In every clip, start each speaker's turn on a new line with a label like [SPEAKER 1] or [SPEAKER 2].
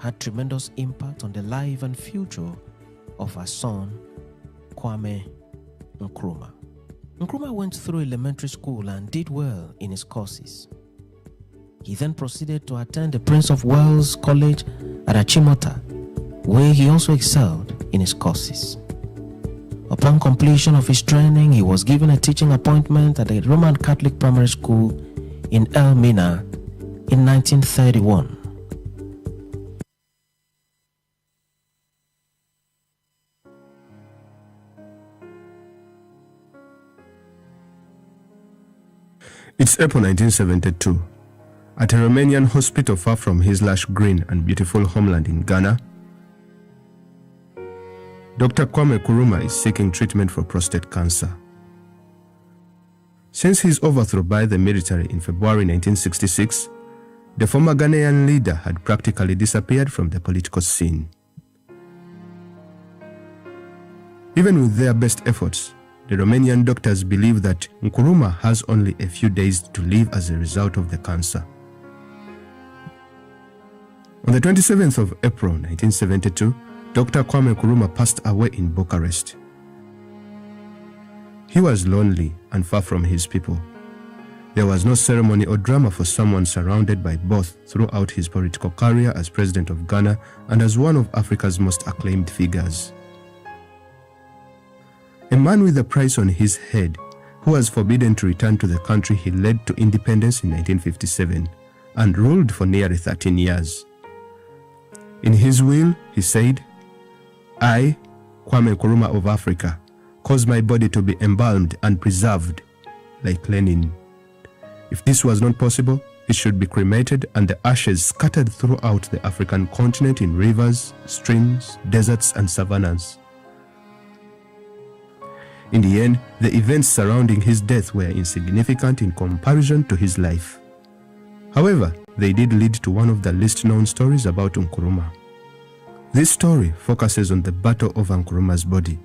[SPEAKER 1] had tremendous impact on the life and future of her son, Kwame Nkrumah. Nkrumah went through elementary school and did well in his courses. He then proceeded to attend the Prince of Wales College at Achimota, where he also excelled in his courses. Upon completion of his training, he was given a teaching appointment at a Roman Catholic primary school in Elmina in 1931.
[SPEAKER 2] It's April 1972. At a Romanian hospital far from his lush green and beautiful homeland in Ghana, Dr. Kwame Nkrumah is seeking treatment for prostate cancer. Since his overthrow by the military in February 1966, the former Ghanaian leader had practically disappeared from the political scene. Even with their best efforts, the Romanian doctors believe that Nkrumah has only a few days to live as a result of the cancer. On the 27th of April 1972, Dr. Kwame Nkrumah passed away in Bucharest. He was lonely and far from his people. There was no ceremony or drama for someone surrounded by both throughout his political career as president of Ghana and as one of Africa's most acclaimed figures. A man with a price on his head, who was forbidden to return to the country he led to independence in 1957 and ruled for nearly 13 years. In his will, he said, "I, Kwame Nkrumah of Africa, cause my body to be embalmed and preserved, like Lenin. If this was not possible, it should be cremated and the ashes scattered throughout the African continent in rivers, streams, deserts, and savannas." In the end, the events surrounding his death were insignificant in comparison to his life. However, they did lead to one of the least known stories about Nkrumah. This story focuses on the battle of Nkrumah's body.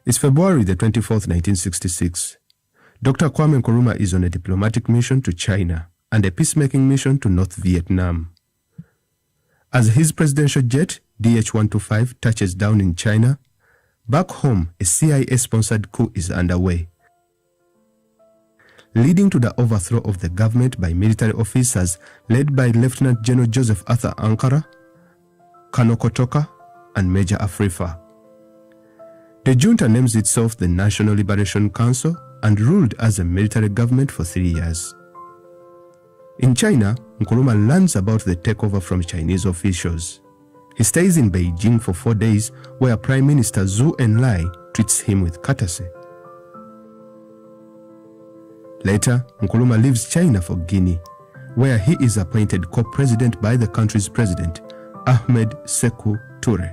[SPEAKER 2] It's February the 24th, 1966. Dr. Kwame Nkrumah is on a diplomatic mission to China and a peacemaking mission to North Vietnam. As his presidential jet, DH-125, touches down in China, back home, a CIA-sponsored coup is underway, leading to the overthrow of the government by military officers led by Lieutenant General Joseph Arthur Ankara, Colonel Kotoka, and Major Afrifa. The junta names itself the National Liberation Council and ruled as a military government for 3 years. In China, Nkrumah learns about the takeover from Chinese officials. He stays in Beijing for 4 days, where Prime Minister Zhou Enlai treats him with courtesy. Later, Nkrumah leaves China for Guinea, where he is appointed co-president by the country's president, Ahmed Sekou Toure.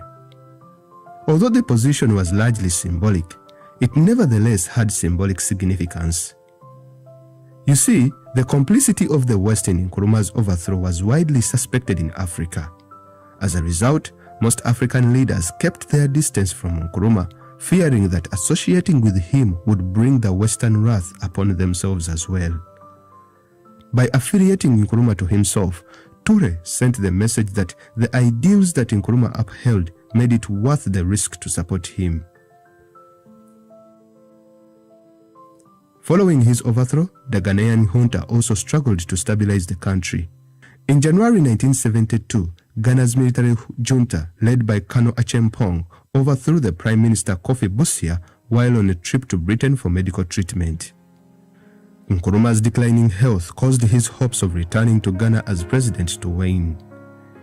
[SPEAKER 2] Although the position was largely symbolic, it nevertheless had symbolic significance. You see, the complicity of the West in Nkrumah's overthrow was widely suspected in Africa. As a result, most African leaders kept their distance from Nkrumah, fearing that associating with him would bring the Western wrath upon themselves as well. By affiliating Nkrumah to himself, Toure sent the message that the ideals that Nkrumah upheld made it worth the risk to support him. Following his overthrow, the Ghanaian junta also struggled to stabilize the country. In January 1972, Ghana's military junta, led by Colonel Achempong, overthrew the Prime Minister Kofi Busia while on a trip to Britain for medical treatment. Nkrumah's declining health caused his hopes of returning to Ghana as president to wane.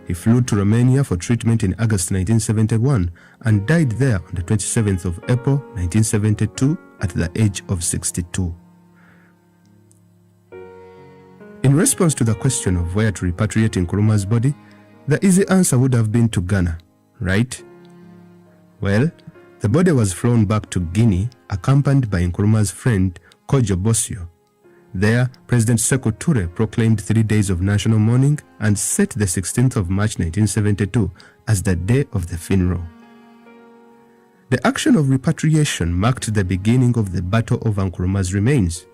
[SPEAKER 2] He flew to Romania for treatment in August 1971 and died there on the 27th of April 1972 at the age of 62. In response to the question of where to repatriate Nkrumah's body, the easy answer would have been to Ghana, right? Well, the body was flown back to Guinea, accompanied by Nkrumah's friend Kojo Bosio. There, President Sekou Toure proclaimed 3 days of national mourning and set the 16th of March 1972 as the day of the funeral. The action of repatriation marked the beginning of the battle over Nkrumah's remains.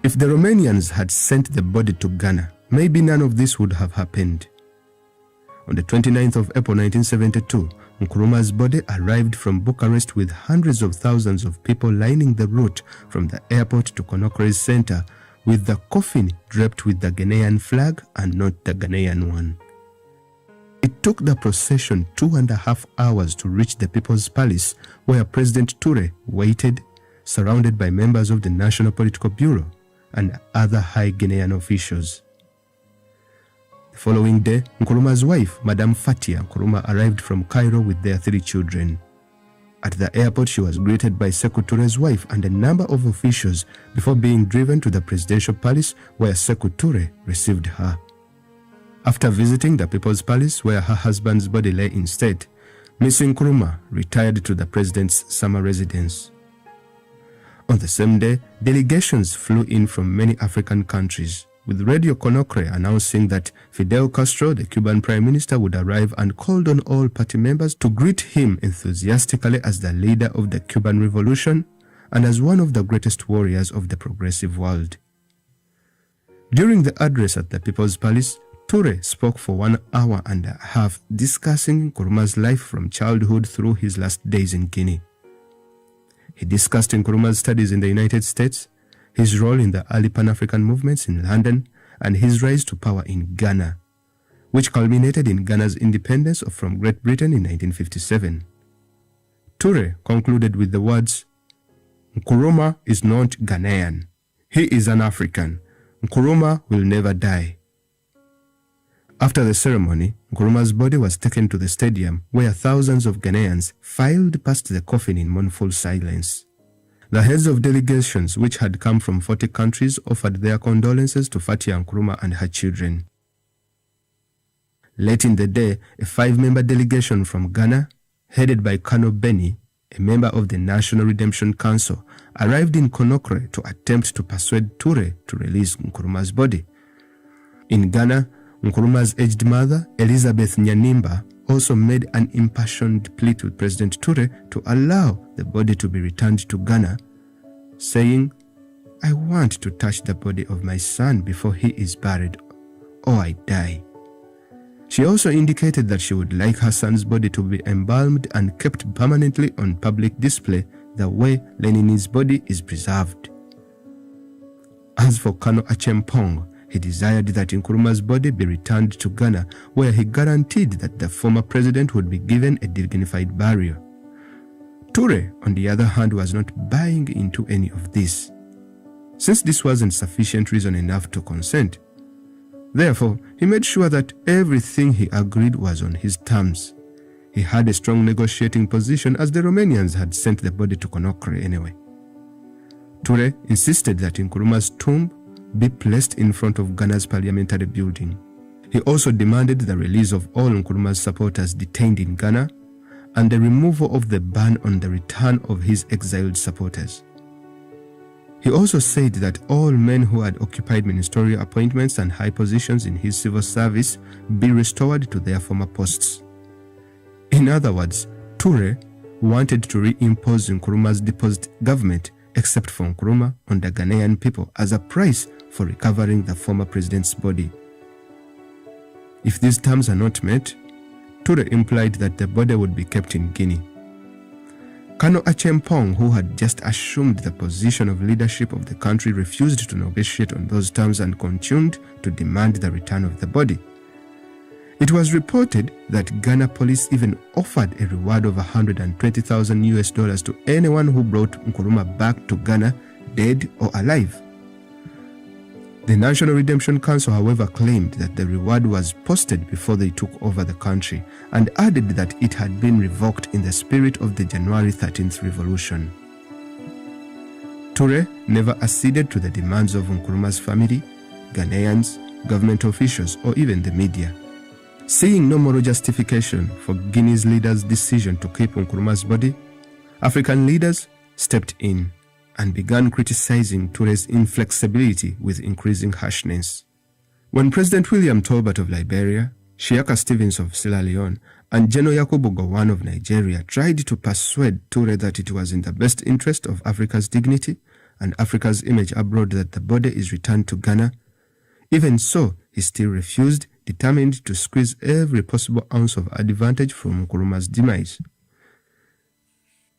[SPEAKER 2] If the Romanians had sent the body to Ghana, maybe none of this would have happened. On the 29th of April 1972, Nkuruma's body arrived from Bucharest with hundreds of thousands of people lining the route from the airport to Conakry's center, with the coffin draped with the Ghanaian flag and not the Ghanaian one. It took the procession 2.5 hours to reach the People's Palace, where President Toure waited, surrounded by members of the National Political Bureau and other high Ghanaian officials. The following day, Nkuruma's wife, Madame Fatia Nkuruma, arrived from Cairo with their 3 children. At the airport, she was greeted by Sekou Toure's wife and a number of officials before being driven to the presidential palace, where Sekou Toure received her. After visiting the People's Palace, where her husband's body lay in state, Ms. Nkuruma retired to the president's summer residence. On the same day, delegations flew in from many African countries, with Radio Conakry announcing that Fidel Castro, the Cuban prime minister, would arrive, and called on all party members to greet him enthusiastically as the leader of the Cuban Revolution and as one of the greatest warriors of the progressive world. During the address at the People's Palace, Toure spoke for 1.5 hours discussing Nkuruma's life from childhood through his last days in Guinea. He discussed Nkuruma's studies in the United States, his role in the early Pan-African movements in London, and his rise to power in Ghana, which culminated in Ghana's independence from Great Britain in 1957. Toure concluded with the words, "Nkuruma is not Ghanaian. He is an African. Nkuruma will never die." After the ceremony, Nkuruma's body was taken to the stadium, where thousands of Ghanaians filed past the coffin in mournful silence. The heads of delegations, which had come from 40 countries, offered their condolences to Fatia Nkuruma and her children. Late in the day, a 5-member delegation from Ghana, headed by Colonel Benny, a member of the National Redemption Council, arrived in Conakry to attempt to persuade Toure to release Nkuruma's body. In Ghana, Nkuruma's aged mother, Elizabeth Nyanimba, also made an impassioned plea to President Toure to allow the body to be returned to Ghana, saying, "I want to touch the body of my son before he is buried, or I die." She also indicated that she would like her son's body to be embalmed and kept permanently on public display, the way Lenin's body is preserved. As for Colonel Achempong, he desired that Nkuruma's body be returned to Ghana, where he guaranteed that the former president would be given a dignified burial. Toure, on the other hand, was not buying into any of this, since this wasn't sufficient reason enough to consent. Therefore, he made sure that everything he agreed was on his terms. He had a strong negotiating position, as the Romanians had sent the body to Conakry anyway. Toure insisted that Nkuruma's tomb be placed in front of Ghana's parliamentary building. He also demanded the release of all Nkuruma's supporters detained in Ghana and the removal of the ban on the return of his exiled supporters. He also said that all men who had occupied ministerial appointments and high positions in his civil service be restored to their former posts. In other words, Toure wanted to reimpose Nkuruma's deposed government, except for Nkuruma, on the Ghanaian people as a price for recovering the former president's body. If these terms are not met, Toure implied that the body would be kept in Guinea. Colonel Achempong, who had just assumed the position of leadership of the country, refused to negotiate on those terms and continued to demand the return of the body. It was reported that Ghana police even offered a reward of $120,000 to anyone who brought Nkuruma back to Ghana, dead or alive. The National Redemption Council, however, claimed that the reward was posted before they took over the country, and added that it had been revoked in the spirit of the January 13th revolution. Toure never acceded to the demands of Nkuruma's family, Ghanaians, government officials, or even the media. Seeing no moral justification for Guinea's leaders' decision to keep Nkuruma's body, African leaders stepped in and began criticizing Toure's inflexibility with increasing harshness. When President William Tolbert of Liberia, Shiaka Stevens of Sierra Leone, and General Yakubu Gowon of Nigeria tried to persuade Toure that it was in the best interest of Africa's dignity and Africa's image abroad that the body is returned to Ghana. Even so, he still refused, determined to squeeze every possible ounce of advantage from Nkrumah's demise.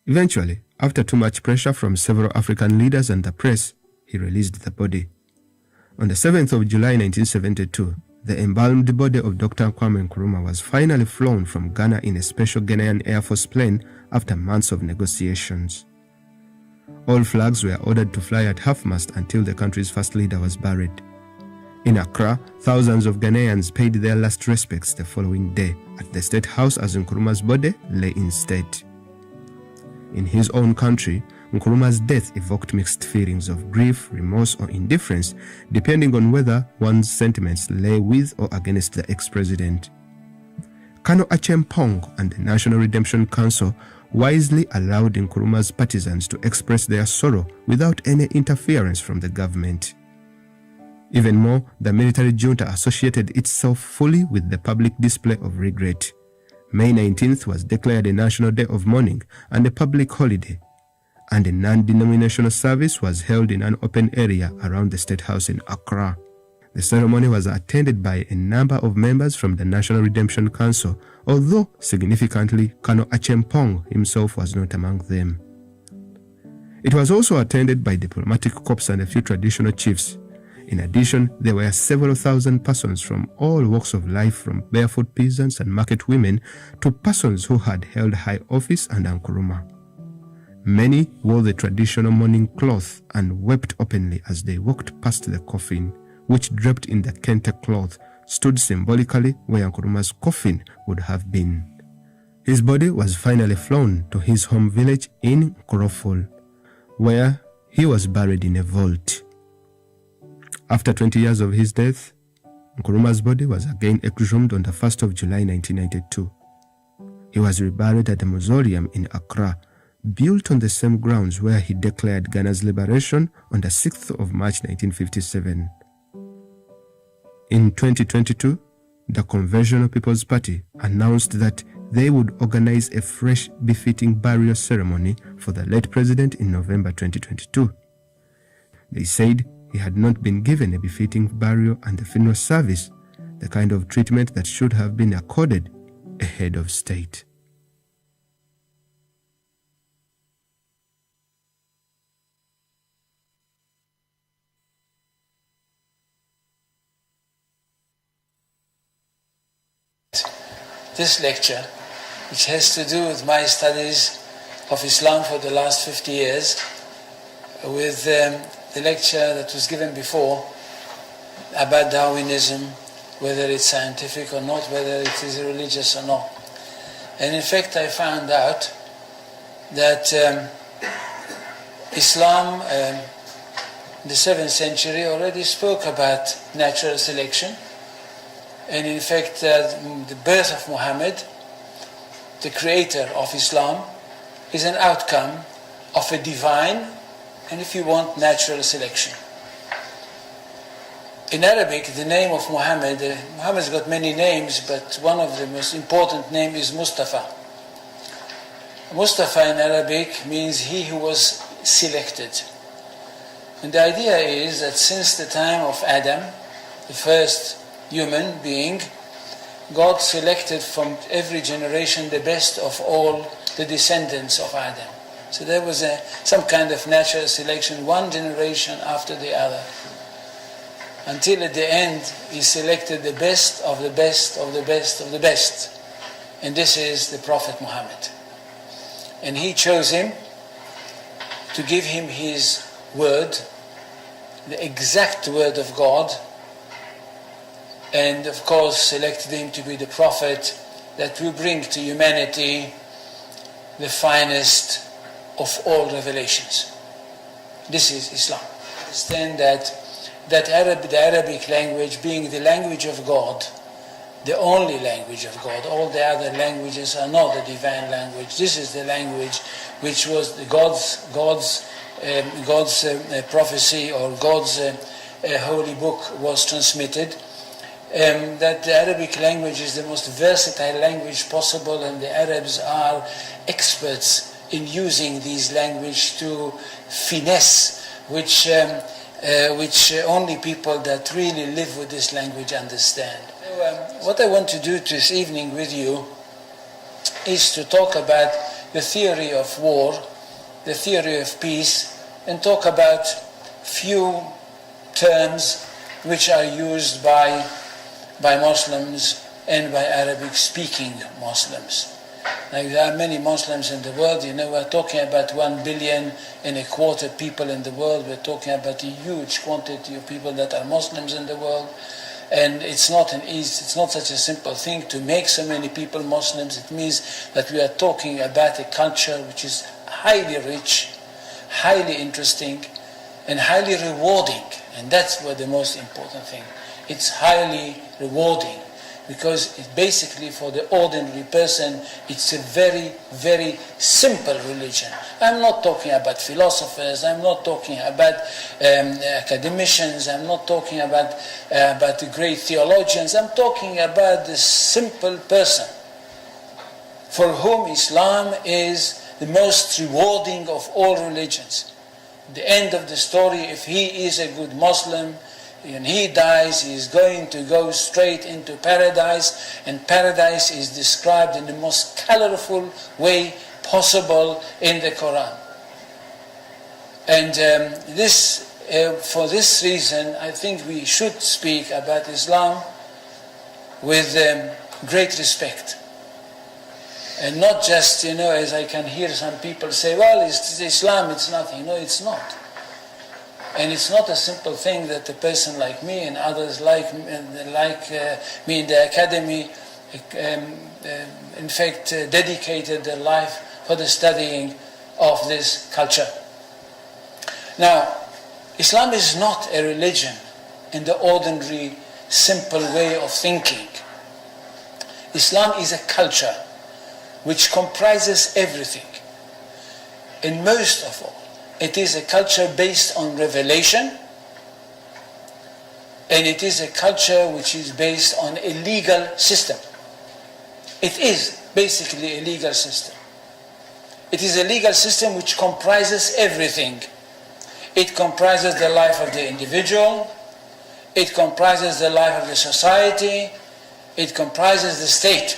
[SPEAKER 2] Eventually, after too much pressure from several African leaders and the press, he released the body. On the 7th of July 1972, the embalmed body of Dr. Kwame Nkrumah was finally flown from Ghana in a special Ghanaian Air Force plane after months of negotiations. All flags were ordered to fly at half-mast until the country's first leader was buried. In Accra, thousands of Ghanaians paid their last respects the following day at the State House as Nkrumah's body lay in state. In his own country, Nkrumah's death evoked mixed feelings of grief, remorse, or indifference, depending on whether one's sentiments lay with or against the ex-president. Colonel Acheampong and the National Redemption Council wisely allowed Nkrumah's partisans to express their sorrow without any interference from the government. Even more, the military junta associated itself fully with the public display of regret. May 19th was declared a national day of mourning and a public holiday, and a non-denominational service was held in an open area around the State House in Accra. The ceremony was attended by a number of members from the National Redemption Council, although significantly, Colonel Acheampong himself was not among them. It was also attended by diplomatic corps and a few traditional chiefs. In addition, there were several thousand persons from all walks of life, from barefoot peasants and market women to persons who had held high office under Nkrumah. Many wore the traditional mourning cloth and wept openly as they walked past the coffin, which, draped in the kente cloth, stood symbolically where Nkrumah's coffin would have been. His body was finally flown to his home village in Nkroful, where he was buried in a vault. After 20 years of his death, Nkrumah's body was again exhumed on the 1st of July 1992. He was reburied at a mausoleum in Accra, built on the same grounds where he declared Ghana's liberation on the 6th of March 1957. In 2022, the Conventional People's Party announced that they would organize a fresh, befitting burial ceremony for the late president in November 2022. They said he had not been given a befitting burial and a funeral service, the kind of treatment that should have been accorded a head of state.
[SPEAKER 3] This lecture, which has to do with my studies of Islam for the last 50 years, with the lecture that was given before about Darwinism, whether it's scientific or not, whether it is religious or not. And in fact, I found out that Islam in the 7th century already spoke about natural selection. And in fact, the birth of Muhammad, the creator of Islam, is an outcome of a divine, and if you want, natural selection. In Arabic, the name of Muhammad, Muhammad's got many names, but one of the most important names is Mustafa. Mustafa in Arabic means he who was selected. And the idea is that since the time of Adam, the first human being, God selected from every generation the best of all the descendants of Adam. So there was some kind of natural selection, one generation after the other, until at the end he selected the best of the best of the best of the best. And this is the Prophet Muhammad. And he chose him to give him his word, the exact word of God, and of course selected him to be the prophet that will bring to humanity the finest of all revelations. This is Islam. Understand that the Arabic language, being the language of God, the only language of God, all the other languages are not the divine language. This is the language which was God's prophecy, or God's holy book was transmitted. That the Arabic language is the most versatile language possible, and the Arabs are experts in using this language to finesse which only people that really live with this language understand. So, what I want to do this evening with you is to talk about the theory of war, the theory of peace, and talk about few terms which are used by Muslims and by Arabic-speaking Muslims. Now, there are many Muslims in the world. We're talking about 1.25 billion people in the world. We're talking about a huge quantity of people that are Muslims in the world. And it's not such a simple thing to make so many people Muslims. It means that we are talking about a culture which is highly rich, highly interesting, and highly rewarding. And that's what the most important thing. It's highly rewarding because it basically, for the ordinary person, it's a very, very simple religion. I'm not talking about philosophers, I'm not talking about academicians, I'm not talking about the great theologians, I'm talking about the simple person for whom Islam is the most rewarding of all religions. At the end of the story, if he is a good Muslim, when he dies, he is going to go straight into paradise, and paradise is described in the most colorful way possible in the Quran. And for this reason, I think we should speak about Islam with great respect. And not just, as I can hear some people say, well, it's Islam, it's nothing. No, it's not. And it's not a simple thing that a person like me and others like me in the academy, in fact, dedicated their life for the studying of this culture. Now, Islam is not a religion in the ordinary, simple way of thinking. Islam is a culture which comprises everything. And most of all, it is a culture based on revelation, and it is a culture which is based on a legal system. It is basically a legal system. It is a legal system which comprises everything. It comprises the life of the individual, it comprises the life of the society, it comprises the state.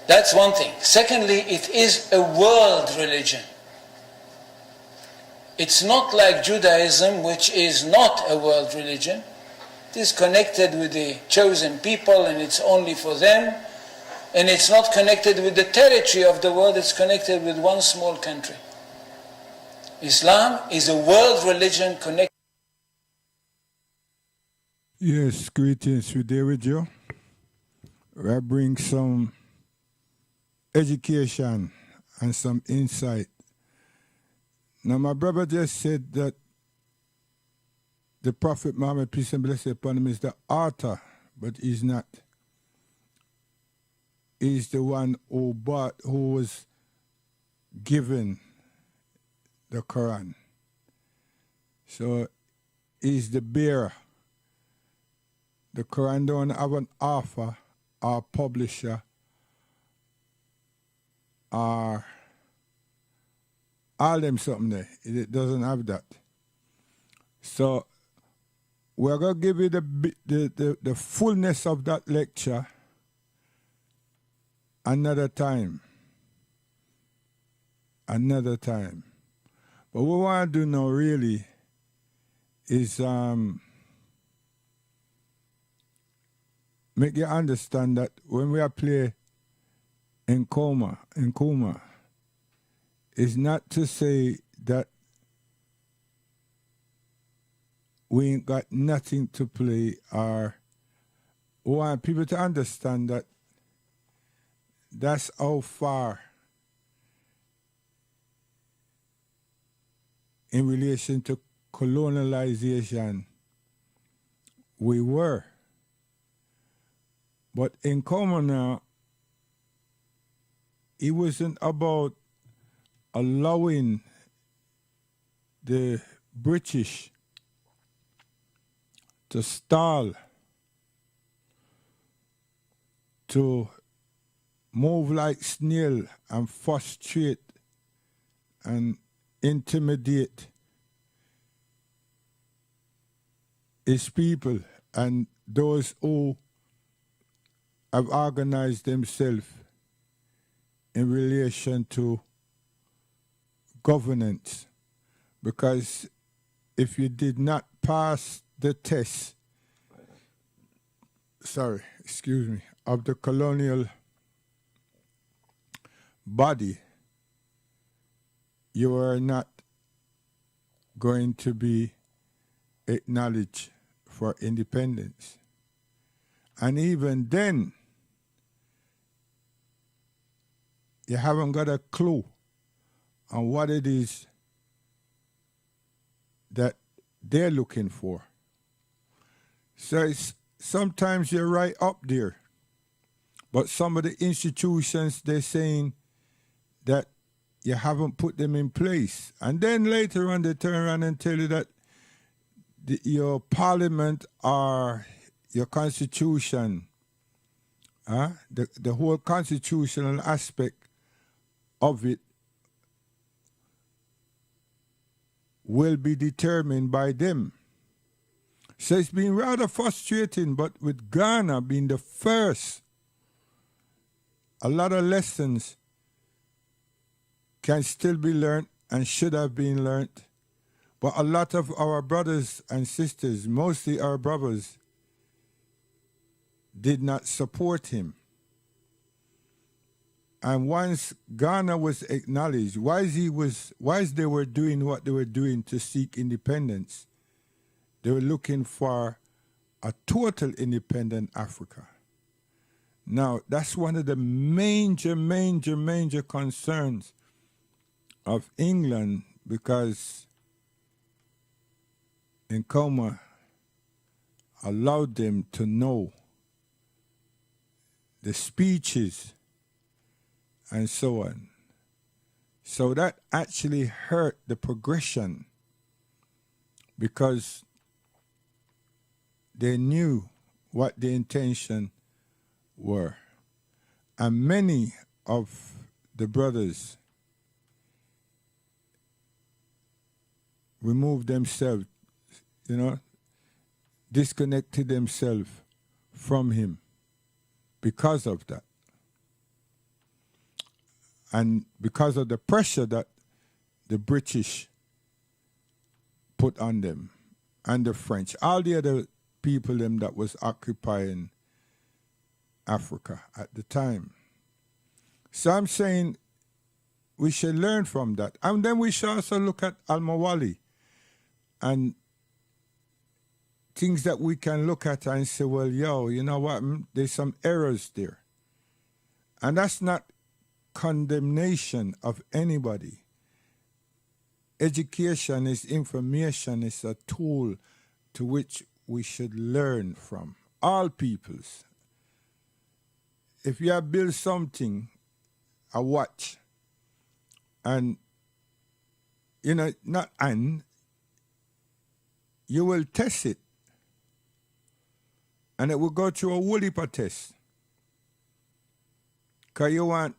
[SPEAKER 3] That's one thing. Secondly, it is a world religion. It's not like Judaism, which is not a world religion. It is connected with the chosen people and it's only for them. And it's not connected with the territory of the world, it's connected with one small country. Islam is a world religion connected.
[SPEAKER 4] Yes, greetings. We're there with you. I bring some education and some insight. Now, my brother just said that the Prophet Muhammad, peace and blessing upon him, is the author, but he's not. He's the one who was given the Quran. So he's the bearer. The Quran don't have an author or publisher or all them something there. It doesn't have that. So we're going to give you the fullness of that lecture another time. Another time. But what we want to do now really is make you understand that when we are play in Kuma, it's not to say that we ain't got nothing to play, or we want people to understand that that's how far in relation to colonialization we were. But in common now, it wasn't about allowing the British to stall, to move like snail and frustrate and intimidate his people and those who have organized themselves in relation to governance. Because if you did not pass the test, of the colonial body, you are not going to be acknowledged for independence. And even then, you haven't got a clue on what it is that they're looking for. So sometimes you're right up there, but some of the institutions, they're saying that you haven't put them in place. And then later on they turn around and tell you that your parliament or your constitution, the whole constitutional aspect of it will be determined by them. So it's been rather frustrating, but with Ghana being the first, a lot of lessons can still be learned and should have been learned. But a lot of our brothers and sisters, mostly our brothers, did not support him. And once Ghana was acknowledged, whilst they were doing what they were doing to seek independence, they were looking for a total independent Africa. Now, that's one of the major concerns of England, because Nkrumah allowed them to know the speeches and so on. So that actually hurt the progression, because they knew what the intention were. And many of the brothers removed themselves, disconnected themselves from him because of that. And because of the pressure that the British put on them, and the French, all the other people them that was occupying Africa at the time. So I'm saying we should learn from that. And then we should also look at Al-Mawali and things that we can look at and say, well, you know what, there's some errors there. And that's not condemnation of anybody. Education is information, is a tool to which we should learn from, all peoples. If you have built something, a watch, and, you will test it, and it will go through a whole heap of test, because you want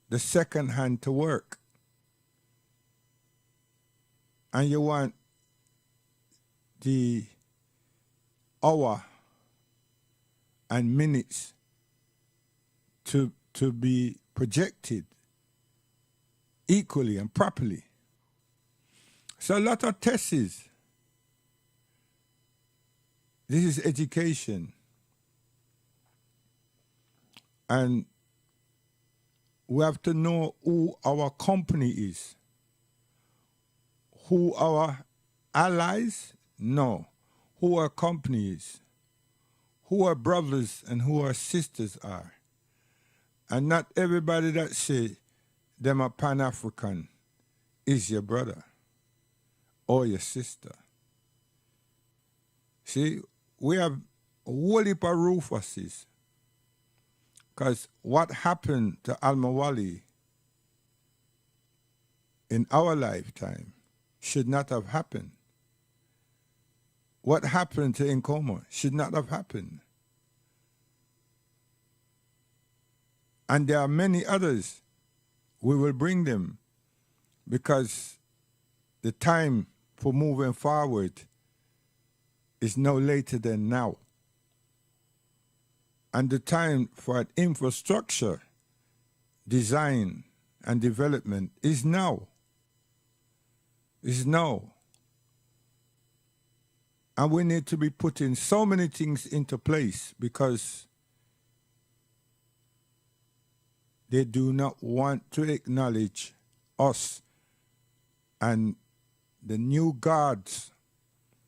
[SPEAKER 4] the second hand to work, and you want the hour and minutes to be projected equally and properly. So a lot of tests. This is education. And we have to know who our company is. Who our allies? No. Who our company is. Who our brothers and who our sisters are. And not everybody that say them are Pan-African is your brother or your sister. See, we have a whole heap of Rufuses. Because what happened to Al-Mawali in our lifetime should not have happened. What happened to Nkrumah should not have happened. And there are many others. We will bring them, because the time for moving forward is no later than now. And the time for infrastructure design and development is now. Is now. And we need to be putting so many things into place because they do not want to acknowledge us and the new guards,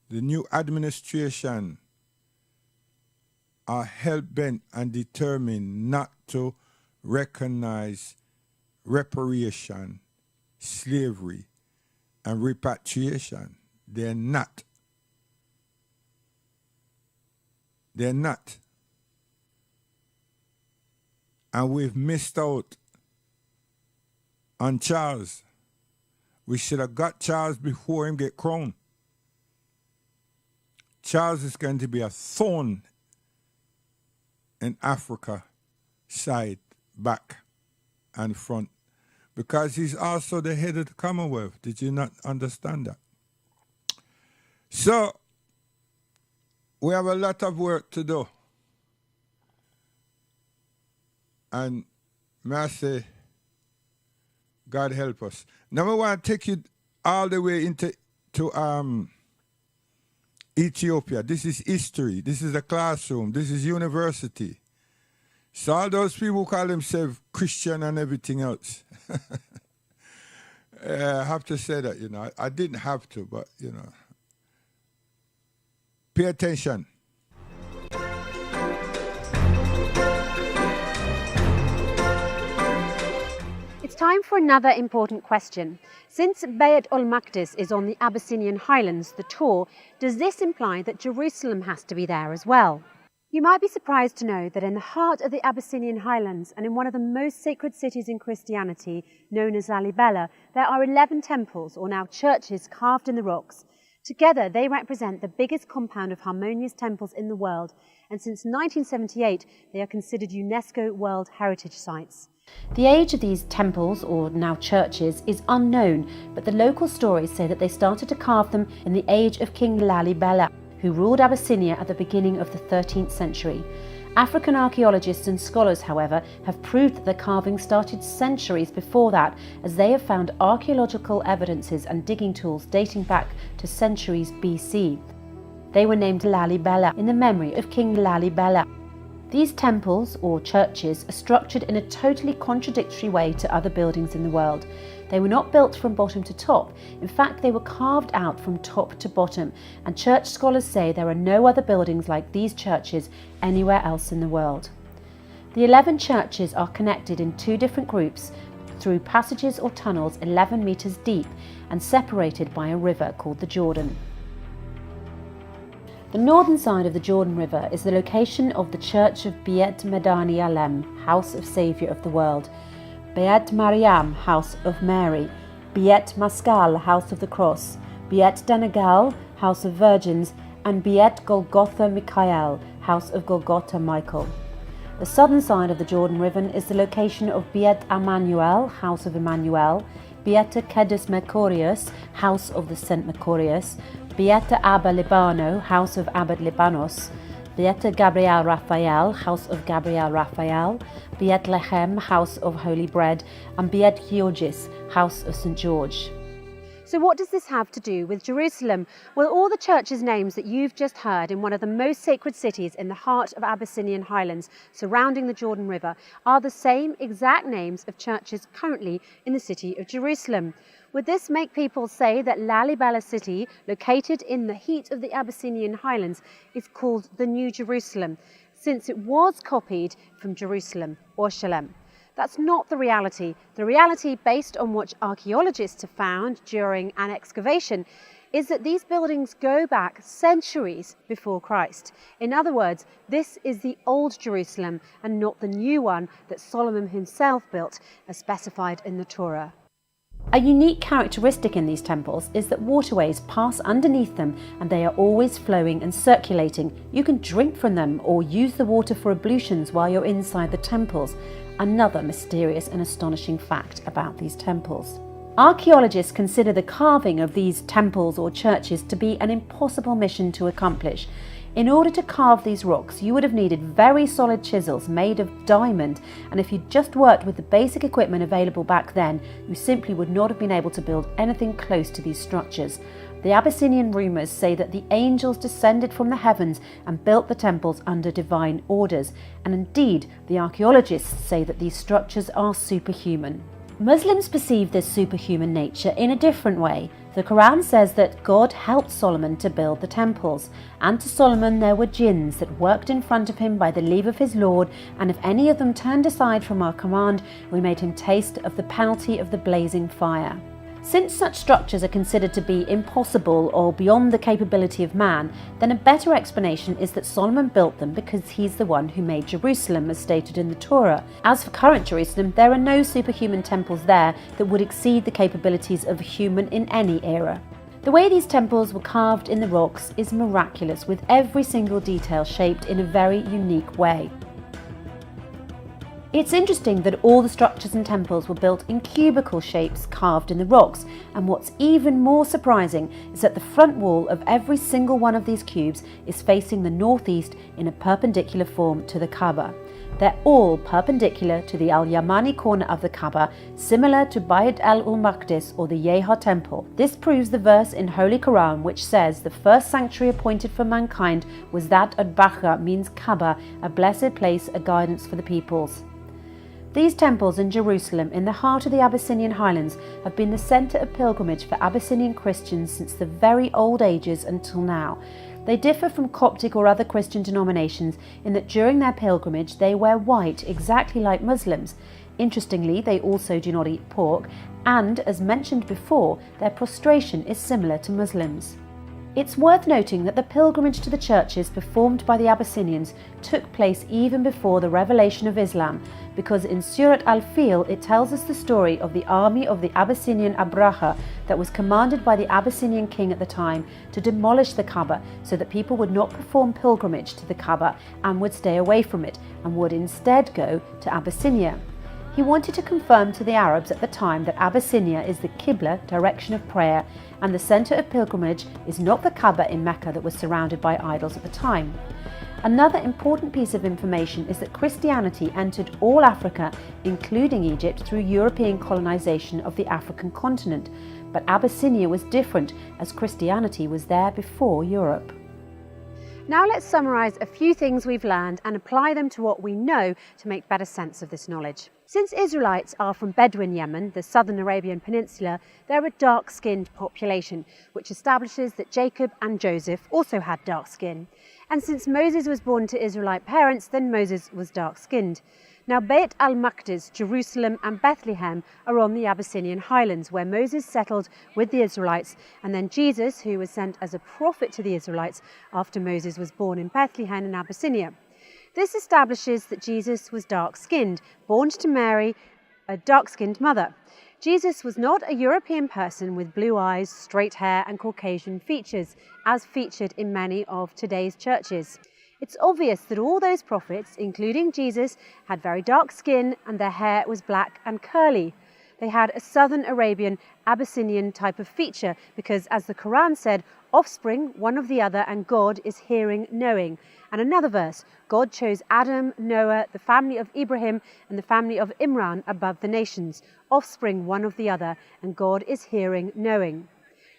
[SPEAKER 4] the new administration are hell-bent and determined not to recognize reparation, slavery, and repatriation. They're not. They're not. And we've missed out on Charles. We should have got Charles before him get crowned. Charles is going to be a thorn in Africa, side, back, and front, because he's also the head of the Commonwealth. Did you not understand that? So, we have a lot of work to do. And may I say, God help us. Now I want to take you all the way into Ethiopia. This is history. This is a classroom. This is university. So all those people who call themselves Christian and everything else. I have to say that, you know. I didn't have to, but, you know. Pay attention.
[SPEAKER 5] It's time for another important question. Since Bayt al-Maqdis is on the Abyssinian highlands, the tour, does this imply that Jerusalem has to be there as well? You might be surprised to know that in the heart of the Abyssinian highlands and in one of the most sacred cities in Christianity, known as Lalibela, there are 11 temples, or now churches, carved in the rocks. Together, they represent the biggest compound of harmonious temples in the world, and since 1978, they are considered UNESCO World Heritage Sites. The age of these temples, or now churches, is unknown, but the local stories say that they started to carve them in the age of King Lalibela, who ruled Abyssinia at the beginning of the 13th century. African archaeologists and scholars, however, have proved that the carving started centuries before that, as they have found archaeological evidences and digging tools dating back to centuries BC. They were named Lalibela in the memory of King Lalibela. These temples, or churches, are structured in a totally contradictory way to other buildings in the world. They were not built from bottom to top. In fact, they were carved out from top to bottom, and church scholars say there are no other buildings like these churches anywhere else in the world. The 11 churches are connected in two different groups through passages or tunnels 11 meters deep and separated by a river called the Jordan. The northern side of the Jordan River is the location of the Church of Beit Medani Alem, House of Saviour of the World, Beit Mariam, House of Mary, Beit Maskal, House of the Cross, Beit Danagal, House of Virgins, and Beit Golgotha Michael, House of Golgotha Michael. The southern side of the Jordan River is the location of Beit Emmanuel, House of Emmanuel, Beit Kedus Mercurius, House of the Saint Mercurius, Beit Abba Libano, House of Abba Libanos, Beit Gabriel Raphael, House of Gabriel Raphael, Beit Lechem, House of Holy Bread, and Beit Georgis, House of St. George. So what does this have to do with Jerusalem? Well, all the churches' names that you've just heard in one of the most sacred cities in the heart of Abyssinian highlands surrounding the Jordan River are the same exact names of churches currently in the city of Jerusalem. Would this make people say that Lalibela city, located in the heat of the Abyssinian highlands, is called the New Jerusalem, since it was copied from Jerusalem or Shalem? That's not the reality. The reality, based on what archaeologists have found during an excavation, is that these buildings go back centuries before Christ. In other words, this is the old Jerusalem and not the new one that Solomon himself built, as specified in the Torah. A unique characteristic in these temples is that waterways pass underneath them and they are always flowing and circulating. You can drink from them or use the water for ablutions while you're inside the temples. Another mysterious and astonishing fact about these temples. Archaeologists consider the carving of these temples or churches to be an impossible mission to accomplish. In order to carve these rocks, you would have needed very solid chisels made of diamond, and if you'd just worked with the basic equipment available back then, you simply would not have been able to build anything close to these structures. The Abyssinian rumours say that the angels descended from the heavens and built the temples under divine orders, and indeed, the archaeologists say that these structures are superhuman. Muslims perceive this superhuman nature in a different way. The Quran says that God helped Solomon to build the temples, and to Solomon there were jinns that worked in front of him by the leave of his Lord, and if any of them turned aside from our command, we made him taste of the penalty of the blazing fire. Since such structures are considered to be impossible or beyond the capability of man, then a better explanation is that Solomon built them because he's the one who made Jerusalem, as stated in the Torah. As for current Jerusalem, there are no superhuman temples there that would exceed the capabilities of a human in any era. The way these temples were carved in the rocks is miraculous, with every single detail shaped in a very unique way. It's interesting that all the structures and temples were built in cubical shapes carved in the rocks, and what's even more surprising is that the front wall of every single one of these cubes is facing the northeast in a perpendicular form to the Kaaba. They're all perpendicular to the Al-Yamani corner of the Kaaba, similar to Bayt al-Maqdis or the Yeha temple. This proves the verse in Holy Quran which says the first sanctuary appointed for mankind was that at Bakha, means Kaaba, a blessed place, a guidance for the peoples. These temples in Jerusalem, in the heart of the Abyssinian highlands, have been the centre of pilgrimage for Abyssinian Christians since the very old ages until now. They differ from Coptic or other Christian denominations in that during their pilgrimage they wear white, exactly like Muslims. Interestingly, they also do not eat pork, and, as mentioned before, their prostration is similar to Muslims. It's worth noting that the pilgrimage to the churches performed by the Abyssinians took place even before the revelation of Islam, because in Surat al-Fil it tells us the story of the army of the Abyssinian Abraha that was commanded by the Abyssinian king at the time to demolish the Kaaba so that people would not perform pilgrimage to the Kaaba and would stay away from it and would instead go to Abyssinia. He wanted to confirm to the Arabs at the time that Abyssinia is the Qibla, direction of prayer, and the centre of pilgrimage is not the Kaaba in Mecca that was surrounded by idols at the time. Another important piece of information is that Christianity entered all Africa, including Egypt, through European colonisation of the African continent, but Abyssinia was different as Christianity was there before Europe. Now let's summarise a few things we've learned and apply them to what we know to make better sense of this knowledge. Since Israelites are from Bedouin Yemen, the southern Arabian Peninsula, they're a dark-skinned population, which establishes that Jacob and Joseph also had dark skin. And since Moses was born to Israelite parents, then Moses was dark-skinned. Now Bayt al-Maqdis, Jerusalem and Bethlehem are on the Abyssinian highlands where Moses settled with the Israelites, and then Jesus, who was sent as a prophet to the Israelites after Moses was born in Bethlehem in Abyssinia. This establishes that Jesus was dark-skinned, born to Mary, a dark-skinned mother. Jesus was not a European person with blue eyes, straight hair and Caucasian features, as featured in many of today's churches. It's obvious that all those prophets, including Jesus, had very dark skin and their hair was black and curly. They had a southern Arabian, Abyssinian type of feature because, as the Quran said, offspring one of the other and God is hearing, knowing. And another verse, God chose Adam, Noah, the family of Ibrahim and the family of Imran above the nations, offspring one of the other and God is hearing, knowing.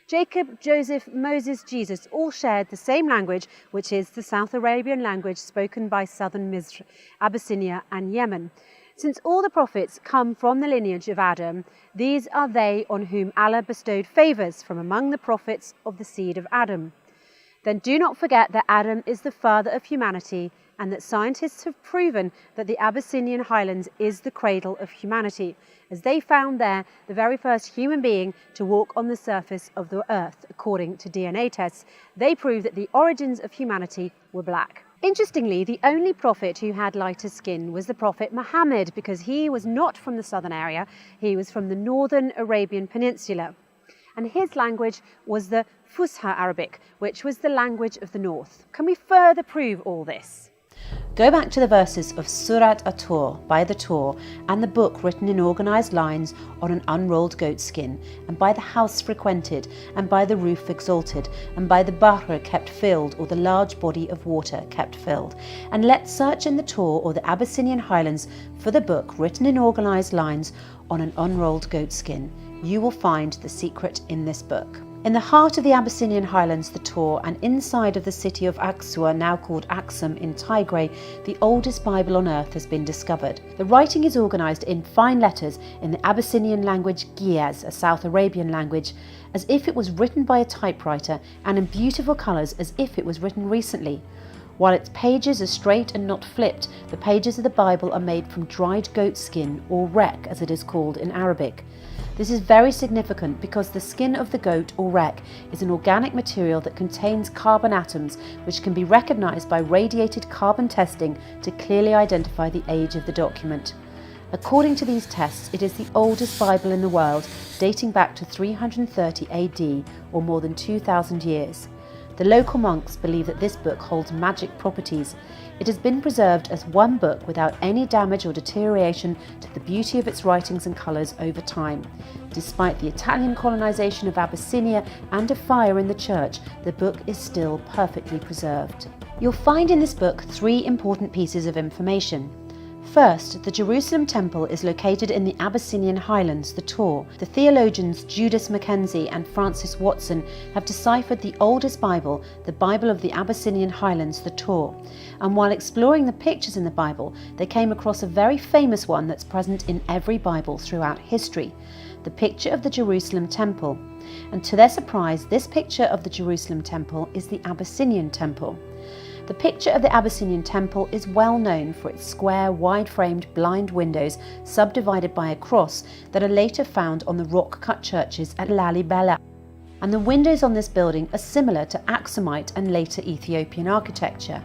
[SPEAKER 5] Jacob, Joseph, Moses, Jesus all shared the same language, which is the South Arabian language spoken by southern Misr, Abyssinia and Yemen. Since all the prophets come from the lineage of Adam, these are they on whom Allah bestowed favours from among the prophets of the seed of Adam. Then do not forget that Adam is the father of humanity and that scientists have proven that the Abyssinian highlands is the cradle of humanity, as they found there the very first human being to walk on the surface of the earth. According to DNA tests, they prove that the origins of humanity were black. Interestingly, the only prophet who had lighter skin was the prophet Muhammad, because he was not from the southern area, he was from the northern Arabian Peninsula. And his language was the Fusha Arabic, which was the language of the north. Can we further prove all this? Go back to the verses of Surat at-Tur, by the Tur, and the book written in organised lines on an unrolled goat skin, and by the house frequented, and by the roof exalted, and by the Bahr kept filled, or the large body of water kept filled. And let's search in the Tur or the Abyssinian highlands for the book written in organised lines on an unrolled goat skin. You will find the secret in this book. In the heart of the Abyssinian highlands, the Tur, and inside of the city of Aksua, now called Aksum in Tigray, the oldest Bible on earth has been discovered. The writing is organised in fine letters in the Abyssinian language Giaz, a South Arabian language, as if it was written by a typewriter, and in beautiful colours as if it was written recently. While its pages are straight and not flipped, the pages of the Bible are made from dried goat skin, or rek as it is called in Arabic. This is very significant because the skin of the goat, or rek, is an organic material that contains carbon atoms which can be recognised by radiated carbon testing to clearly identify the age of the document. According to these tests, it is the oldest Bible in the world, dating back to 330 AD, or more than 2,000 years. The local monks believe that this book holds magic properties. It has been preserved as one book without any damage or deterioration to the beauty of its writings and colours over time. Despite the Italian colonisation of Abyssinia and a fire in the church, the book is still perfectly preserved. You'll find in this book 3 important pieces of information. First, the Jerusalem Temple is located in the Abyssinian highlands, the Tur. The theologians Judas Mackenzie and Francis Watson have deciphered the oldest Bible, the Bible of the Abyssinian highlands, the Tur. And while exploring the pictures in the Bible, they came across a very famous one that's present in every Bible throughout history, the picture of the Jerusalem Temple. And to their surprise, this picture of the Jerusalem Temple is the Abyssinian Temple. The picture of the Abyssinian Temple is well known for its square, wide-framed blind windows subdivided by a cross that are later found on the rock-cut churches at Lalibela. And the windows on this building are similar to Aksumite and later Ethiopian architecture.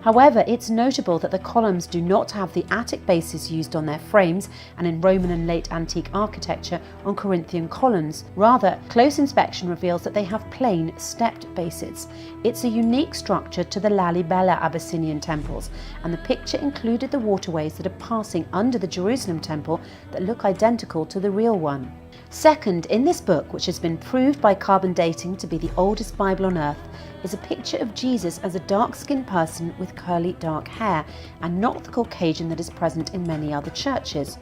[SPEAKER 5] However, it's notable that the columns do not have the Attic bases used on their frames and in Roman and late antique architecture on Corinthian columns. Rather, close inspection reveals that they have plain, stepped bases. It's a unique structure to the Lalibela Abyssinian temples, and the picture included the waterways that are passing under the Jerusalem temple that look identical to the real one. Second, in this book, which has been proved by carbon dating to be the oldest Bible on earth, is a picture of Jesus as a dark-skinned person with curly dark hair, and not the Caucasian that is present in many other churches.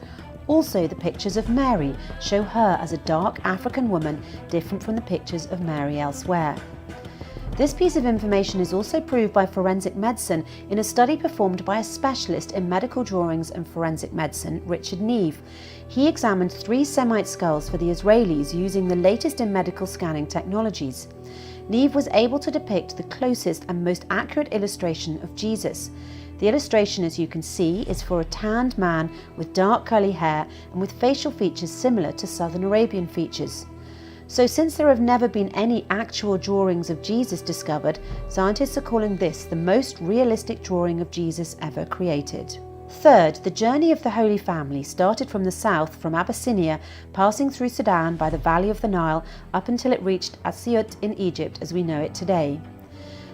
[SPEAKER 5] Also, the pictures of Mary show her as a dark African woman, different from the pictures of Mary elsewhere. This piece of information is also proved by forensic medicine in a study performed by a specialist in medical drawings and forensic medicine, Richard Neve. He examined 3 Semite skulls for the Israelis using the latest in medical scanning technologies. Neve was able to depict the closest and most accurate illustration of Jesus. The illustration, as you can see, is for a tanned man with dark curly hair and with facial features similar to Southern Arabian features. So since there have never been any actual drawings of Jesus discovered, scientists are calling this the most realistic drawing of Jesus ever created. Third, the journey of the Holy Family started from the south, from Abyssinia, passing through Sudan by the valley of the Nile up until it reached Asyut in Egypt as we know it today.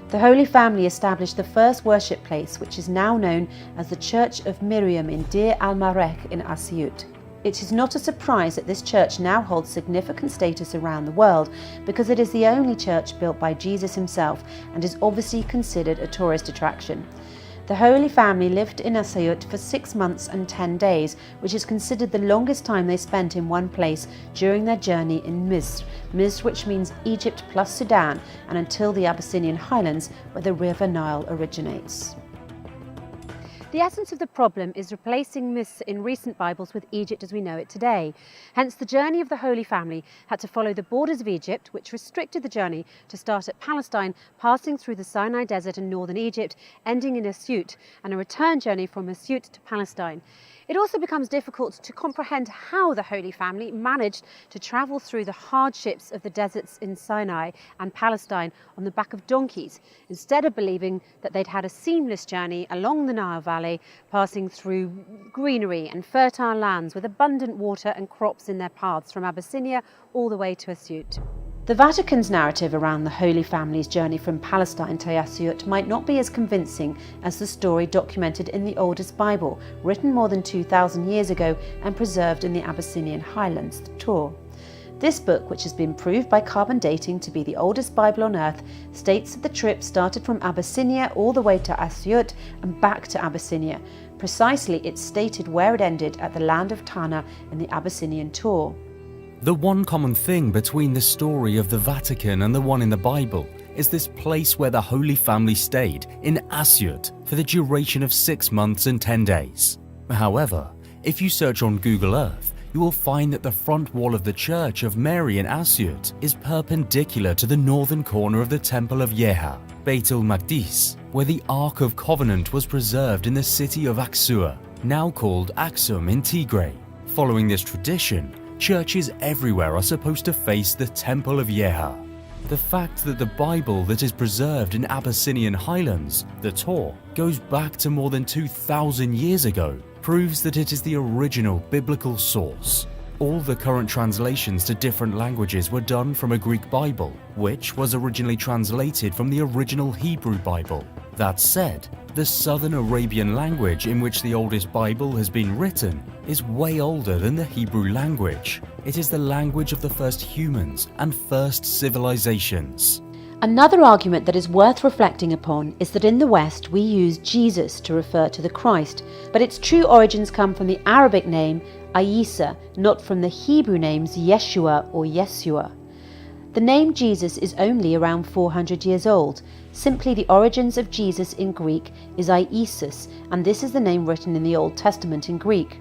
[SPEAKER 5] The Holy Family established the first worship place, which is now known as the Church of Miriam in Deir al-Marek in Asyut. It is not a surprise that this church now holds significant status around the world because it is the only church built by Jesus himself and is obviously considered a tourist attraction. The Holy Family lived in Asyut for 6 months and 10 days, which is considered the longest time they spent in one place during their journey in Misr, which means Egypt plus Sudan, and until the Abyssinian highlands where the river Nile originates. The essence of the problem is replacing Misr in recent Bibles with Egypt as we know it today. Hence, the journey of the Holy Family had to follow the borders of Egypt, which restricted the journey to start at Palestine, passing through the Sinai Desert and northern Egypt, ending in Asyut, and a return journey from Asyut to Palestine. It also becomes difficult to comprehend how the Holy Family managed to travel through the hardships of the deserts in Sinai and Palestine on the back of donkeys, instead of believing that they'd had a seamless journey along the Nile Valley, passing through greenery and fertile lands with abundant water and crops in their paths from Abyssinia all the way to Asyut. The Vatican's narrative around the Holy Family's journey from Palestine to Asyut might not be as convincing as the story documented in the oldest Bible, written more than 2,000 years ago and preserved in the Abyssinian highlands, the Torah. This book, which has been proved by carbon dating to be the oldest Bible on earth, states that the trip started from Abyssinia all the way to Asyut and back to Abyssinia. Precisely, it stated where it ended at the land of Tana in the Abyssinian Torah.
[SPEAKER 6] The one common thing between the story of the Vatican and the one in the Bible is this place where the Holy Family stayed, in Asyut, for the duration of 6 months and 10 days. However, if you search on Google Earth, you will find that the front wall of the Church of Mary in Asyut is perpendicular to the northern corner of the Temple of Yeha, Beit el-Maqdis, where the Ark of Covenant was preserved in the city of Aksua, now called Aksum in Tigray. Following this tradition, churches everywhere are supposed to face the Temple of Yeha. The fact that the Bible that is preserved in Abyssinian highlands, the Torah, goes back to more than 2,000 years ago proves that it is the original biblical source. All the current translations to different languages were done from a Greek Bible, which was originally translated from the original Hebrew Bible. That said, the Southern Arabian language in which the oldest Bible has been written is way older than the Hebrew language. It is the language of the first humans and first civilizations.
[SPEAKER 5] Another argument that is worth reflecting upon is that in the West we use Jesus to refer to the Christ, but its true origins come from the Arabic name Isa, not from the Hebrew names Yeshua or Yesua. The name Jesus is only around 400 years old. Simply the origins of Jesus in Greek is Iesus, and this is the name written in the Old Testament in Greek.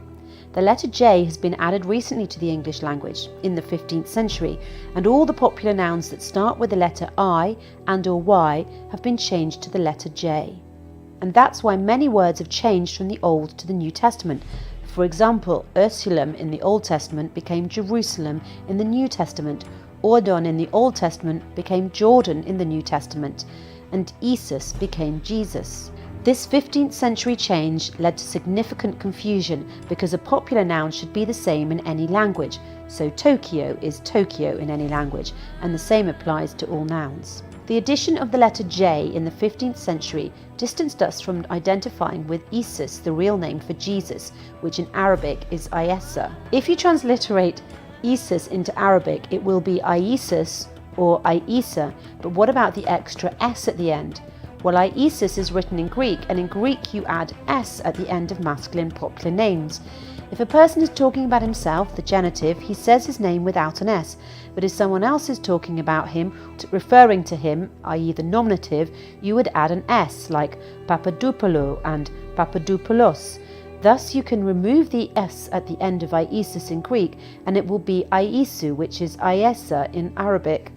[SPEAKER 5] The letter J has been added recently to the English language, in the 15th century, and all the popular nouns that start with the letter I and or Y have been changed to the letter J. And that's why many words have changed from the Old to the New Testament. For example, Ursulum in the Old Testament became Jerusalem in the New Testament, Ordon in the Old Testament became Jordan in the New Testament, and Isus became Jesus. This 15th century change led to significant confusion because a popular noun should be the same in any language, so Tokyo is Tokyo in any language, and the same applies to all nouns. The addition of the letter J in the 15th century distanced us from identifying with Isus, the real name for Jesus, which in Arabic is Isa. If you transliterate Isus into Arabic, it will be Iesus or Isa, but what about the extra S at the end? Well, Iesus is written in Greek, and in Greek you add S at the end of masculine popular names. If a person is talking about himself, the genitive, he says his name without an S, but if someone else is talking about him, referring to him, i.e. the nominative, you would add an S, like Papadopoulou and Papadopoulos. Thus you can remove the S at the end of Iesus in Greek, and it will be Iesu, which is Iesa in Arabic.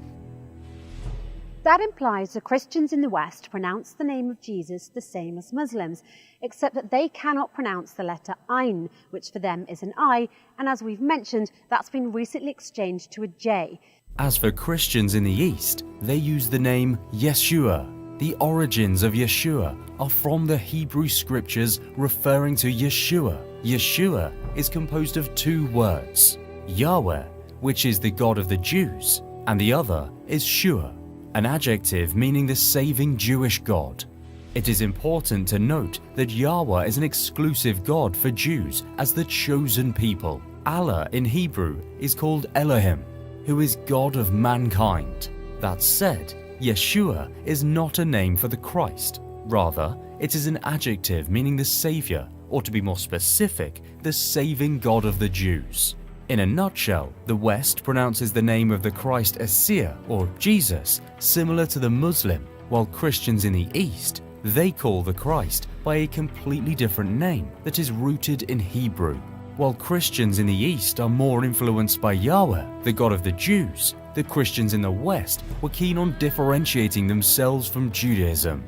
[SPEAKER 5] That implies that Christians in the West pronounce the name of Jesus the same as Muslims, except that they cannot pronounce the letter Ain, which for them is an I, and as we've mentioned, that's been recently exchanged to a J.
[SPEAKER 6] As for Christians in the East, they use the name Yeshua. The origins of Yeshua are from the Hebrew scriptures referring to Yeshua. Yeshua is composed of two words, Yahweh, which is the God of the Jews, and the other is Shua, an adjective meaning the saving Jewish God. It is important to note that Yahweh is an exclusive God for Jews as the chosen people. Allah in Hebrew is called Elohim, who is God of mankind. That said, Yeshua is not a name for the Christ. Rather, it is an adjective meaning the Savior, or to be more specific, the saving God of the Jews. In a nutshell, the West pronounces the name of the Christ Messiah, or Jesus, similar to the Muslim, while Christians in the East, they call the Christ by a completely different name that is rooted in Hebrew. While Christians in the East are more influenced by Yahweh, the God of the Jews, the Christians in the West were keen on differentiating themselves from Judaism.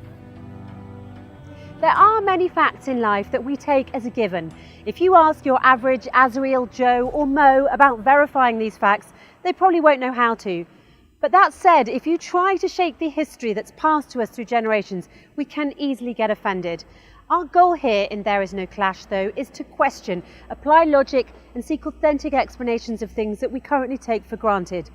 [SPEAKER 5] There are many facts in life that we take as a given. If you ask your average Azrael, Joe or Mo about verifying these facts, they probably won't know how to. But that said, if you try to shake the history that's passed to us through generations, we can easily get offended. Our goal here in There Is No Clash, though, is to question, apply logic and seek authentic explanations of things that we currently take for granted.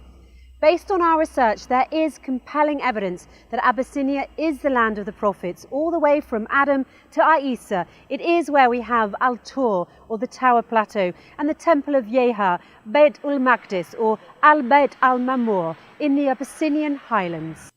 [SPEAKER 5] Based on our research, there is compelling evidence that Abyssinia is the land of the prophets, all the way from Adam to Isa. It is where we have Al-Tur, or the Tower Plateau, and the Temple of Yeha, Beit ul-Maqdis, or Al-Beit al-Mamur, in the Abyssinian highlands.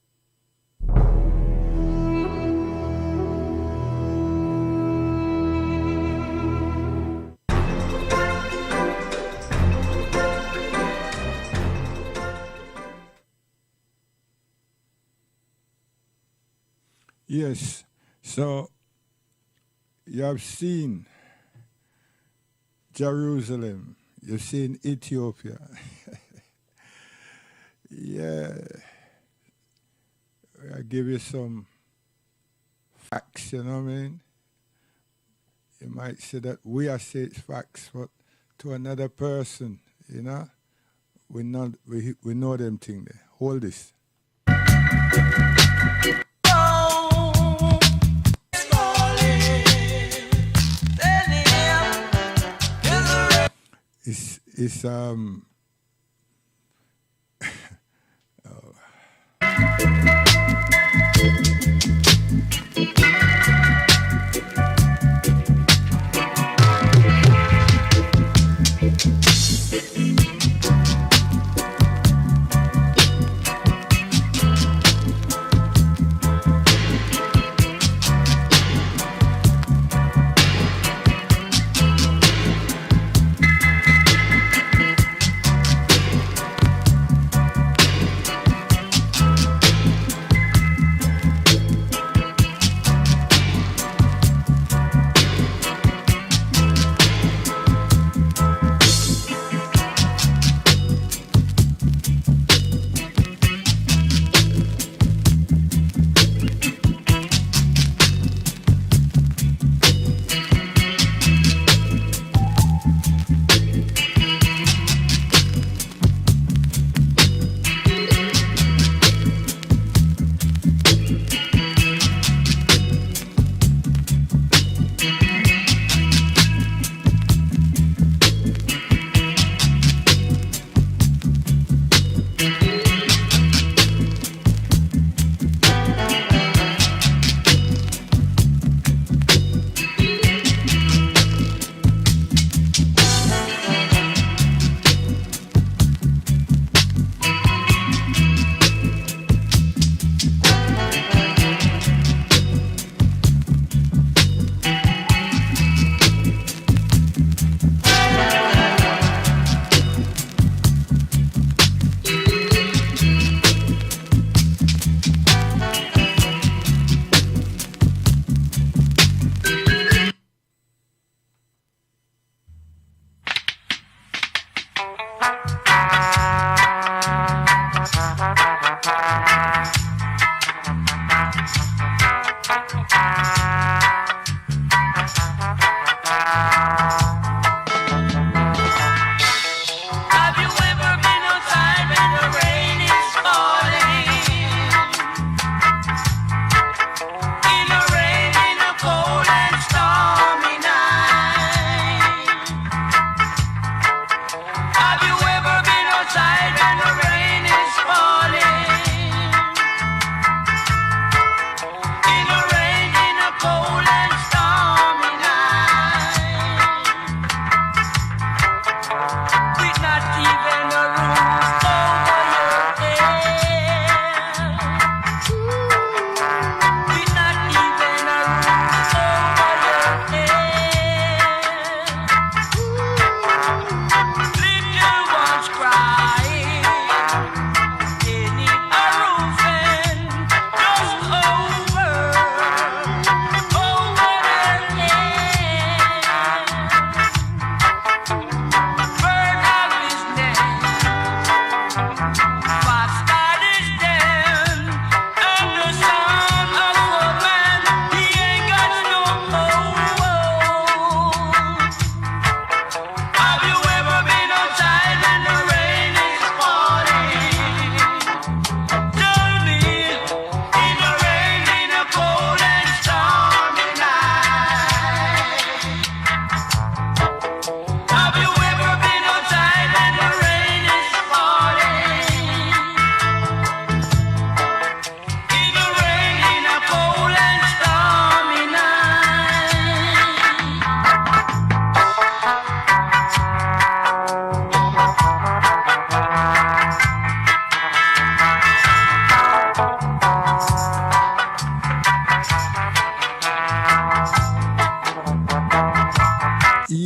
[SPEAKER 4] Yes, so you have seen Jerusalem, you've seen Ethiopia. Yeah, I give you some facts, you know what I mean? You might say that we are say it's facts, but to another person, you know, we know them thing there. Hold this. It's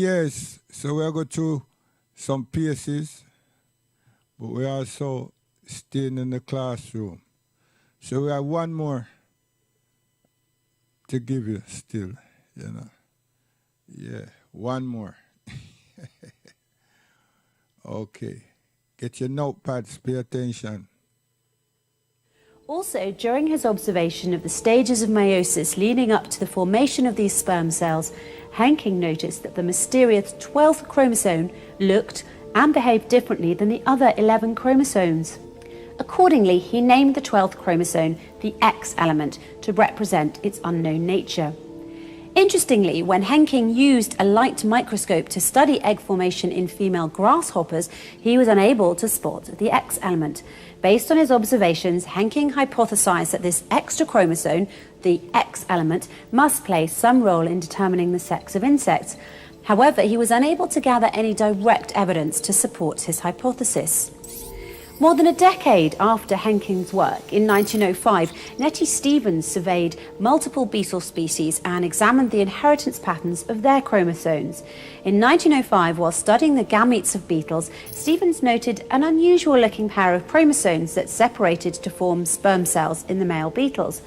[SPEAKER 4] Yes, so we are going to some paces, but we also staying in the classroom. So we have one more to give you still, you know. Yeah, one more. Okay. Get your notepads, pay attention.
[SPEAKER 5] Also, during his observation of the stages of meiosis leading up to the formation of these sperm cells, Hanking noticed that the mysterious 12th chromosome looked and behaved differently than the other 11 chromosomes. Accordingly, he named the 12th chromosome the X element to represent its unknown nature. Interestingly, when Hanking used a light microscope to study egg formation in female grasshoppers, he was unable to spot the X element. Based on his observations, Hanking hypothesized that this extra chromosome, the X element, must play some role in determining the sex of insects. However, he was unable to gather any direct evidence to support his hypothesis. More than a decade after Hanking's work, in 1905, Nettie Stevens surveyed multiple beetle species and examined the inheritance patterns of their chromosomes. In 1905, while studying the gametes of beetles, Stevens noted an unusual-looking pair of chromosomes that separated to form sperm cells in the male beetles.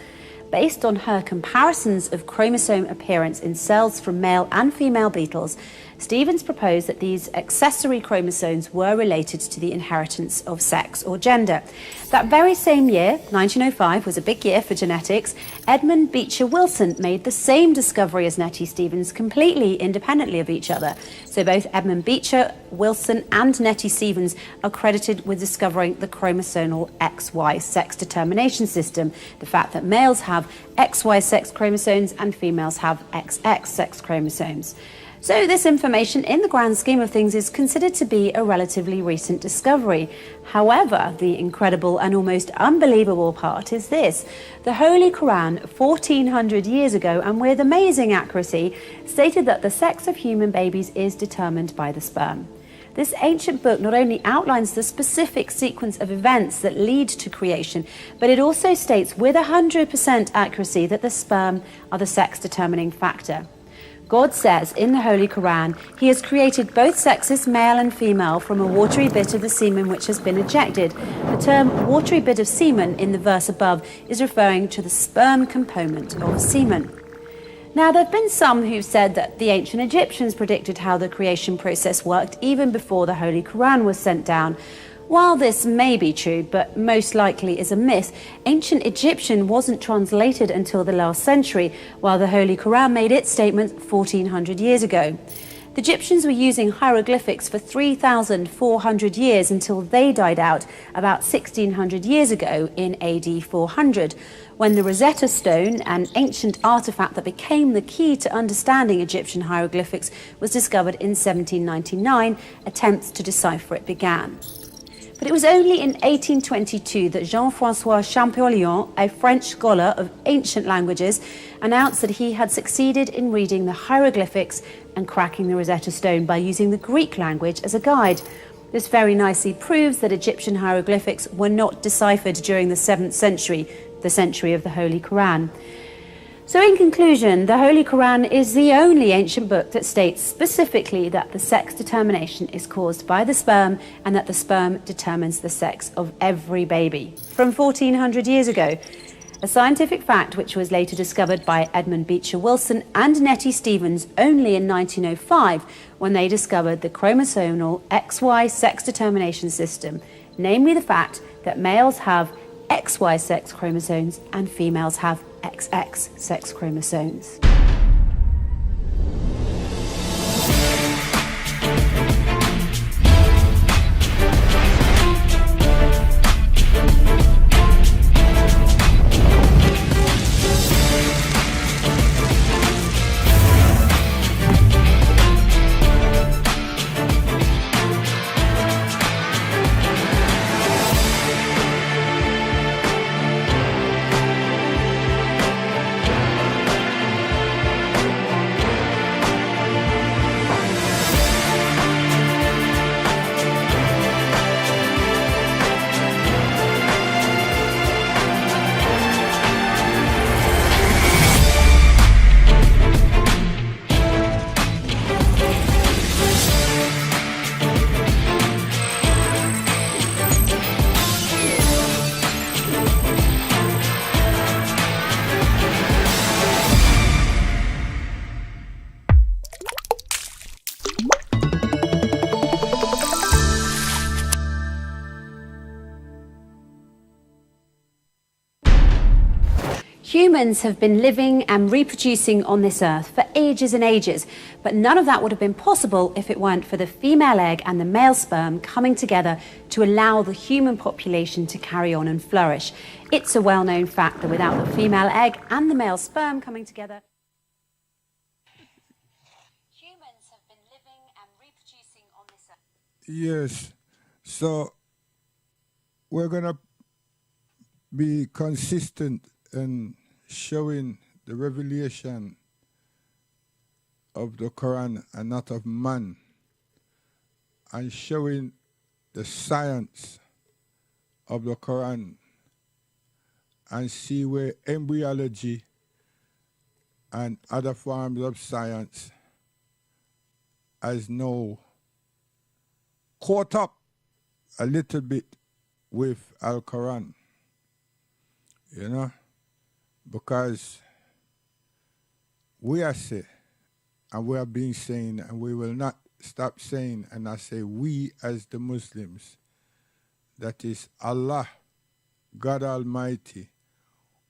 [SPEAKER 5] Based on her comparisons of chromosome appearance in cells from male and female beetles, Stevens proposed that these accessory chromosomes were related to the inheritance of sex or gender. That very same year, 1905, was a big year for genetics. Edmund Beecher Wilson made the same discovery as Nettie Stevens, completely independently of each other. So both Edmund Beecher Wilson and Nettie Stevens are credited with discovering the chromosomal XY sex determination system, the fact that males have XY sex chromosomes and females have XX sex chromosomes. So this information, in the grand scheme of things, is considered to be a relatively recent discovery. However, the incredible and almost unbelievable part is this. The Holy Quran, 1400 years ago, and with amazing accuracy, stated that the sex of human babies is determined by the sperm. This ancient book not only outlines the specific sequence of events that lead to creation, but it also states with 100% accuracy that the sperm are the sex-determining factor. God says in the Holy Quran, He has created both sexes, male and female, from a watery bit of the semen which has been ejected. The term watery bit of semen in the verse above is referring to the sperm component of semen. Now, there have been some who've said that the ancient Egyptians predicted how the creation process worked even before the Holy Quran was sent down. While this may be true, but most likely is a myth, ancient Egyptian wasn't translated until the last century, while the Holy Quran made its statement 1400 years ago. The Egyptians were using hieroglyphics for 3,400 years until they died out about 1,600 years ago in AD 400, when the Rosetta Stone, an ancient artifact that became the key to understanding Egyptian hieroglyphics, was discovered in 1799. Attempts to decipher it began. But it was only in 1822 that Jean-François Champollion, a French scholar of ancient languages, announced that he had succeeded in reading the hieroglyphics and cracking the Rosetta Stone by using the Greek language as a guide. This very nicely proves that Egyptian hieroglyphics were not deciphered during the 7th century, the century of the Holy Quran. So in conclusion, the Holy Quran is the only ancient book that states specifically that the sex determination is caused by the sperm and that the sperm determines the sex of every baby. From 1400 years ago, a scientific fact which was later discovered by Edmund Beecher Wilson and Nettie Stevens only in 1905 when they discovered the chromosomal XY sex determination system, namely the fact that males have XY sex chromosomes and females have XX sex chromosomes. Humans have been living and reproducing on this earth for ages and ages, but none of that would have been possible if it weren't for the female egg and the male sperm coming together to allow the human population to carry on and flourish. It's a well-known fact that without the female egg and the male sperm coming together, humans have been living and reproducing on this earth.
[SPEAKER 4] Yes. So we're going to be consistent in showing the revelation of the Quran and not of man, and showing the science of the Quran, and see where embryology and other forms of science has now caught up a little bit with Al-Quran, you know, because we are saying, and we are being saying, and we will not stop saying, and I say we as the Muslims, that is Allah, God Almighty,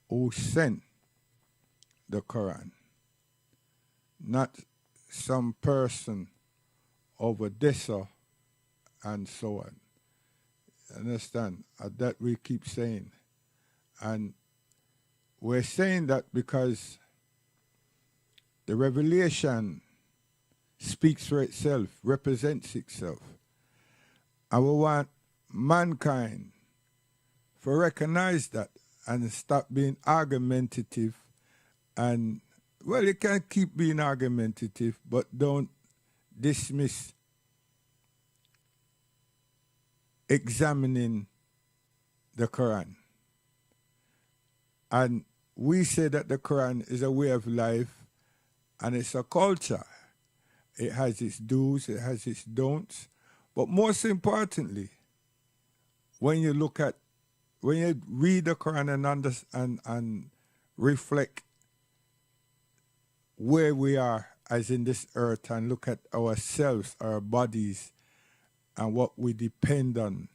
[SPEAKER 4] who sent the Quran, not some person over Dessa and so on. Understand? That we keep saying. And we're saying that because the revelation speaks for itself, represents itself. And we want mankind to recognize that and stop being argumentative. And, well, you can keep being argumentative, but don't dismiss examining the Quran. And we say that the Quran is a way of life and it's a culture. It has its do's, it has its don'ts. But most importantly, when you read the Quran and reflect where we are as in this earth and look at ourselves, our bodies, and what we depend on,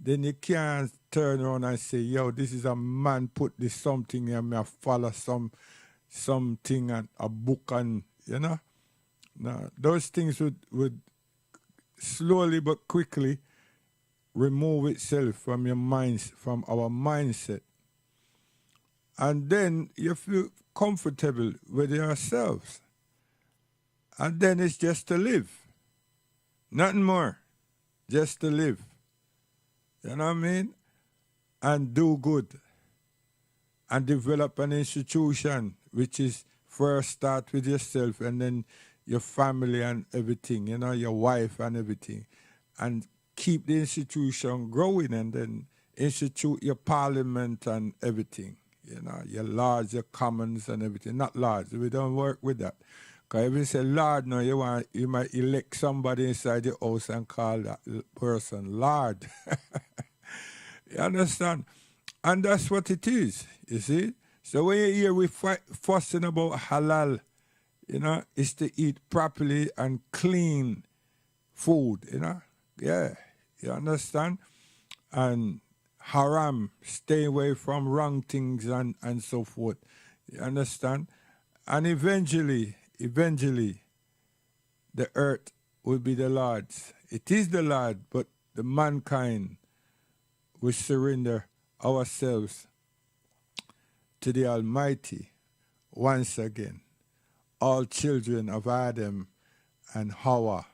[SPEAKER 4] then you can't turn around and say, yo, this is a man put this something and me follow something and a book and, you know. No, those things would slowly but quickly remove itself from your minds, from our mindset. And then you feel comfortable with yourselves. And then it's just to live. Nothing more. Just to live. You know what I mean? And do good. And develop an institution, which is first start with yourself and then your family and everything, you know, your wife and everything. And keep the institution growing and then institute your parliament and everything. You know, your lords, your commons and everything. Not lords, we don't work with that. Because if you say Lord, no, you might elect somebody inside your house and call that person Lord. You understand? And that's what it is, you see? So when you hear we fussing about halal, you know, it's to eat properly and clean food, you know? Yeah, you understand? And haram, stay away from wrong things and so forth. You understand? And eventually, the earth will be the Lord's. It is the Lord, but the mankind will surrender ourselves to the Almighty once again. All children of Adam and Hawa.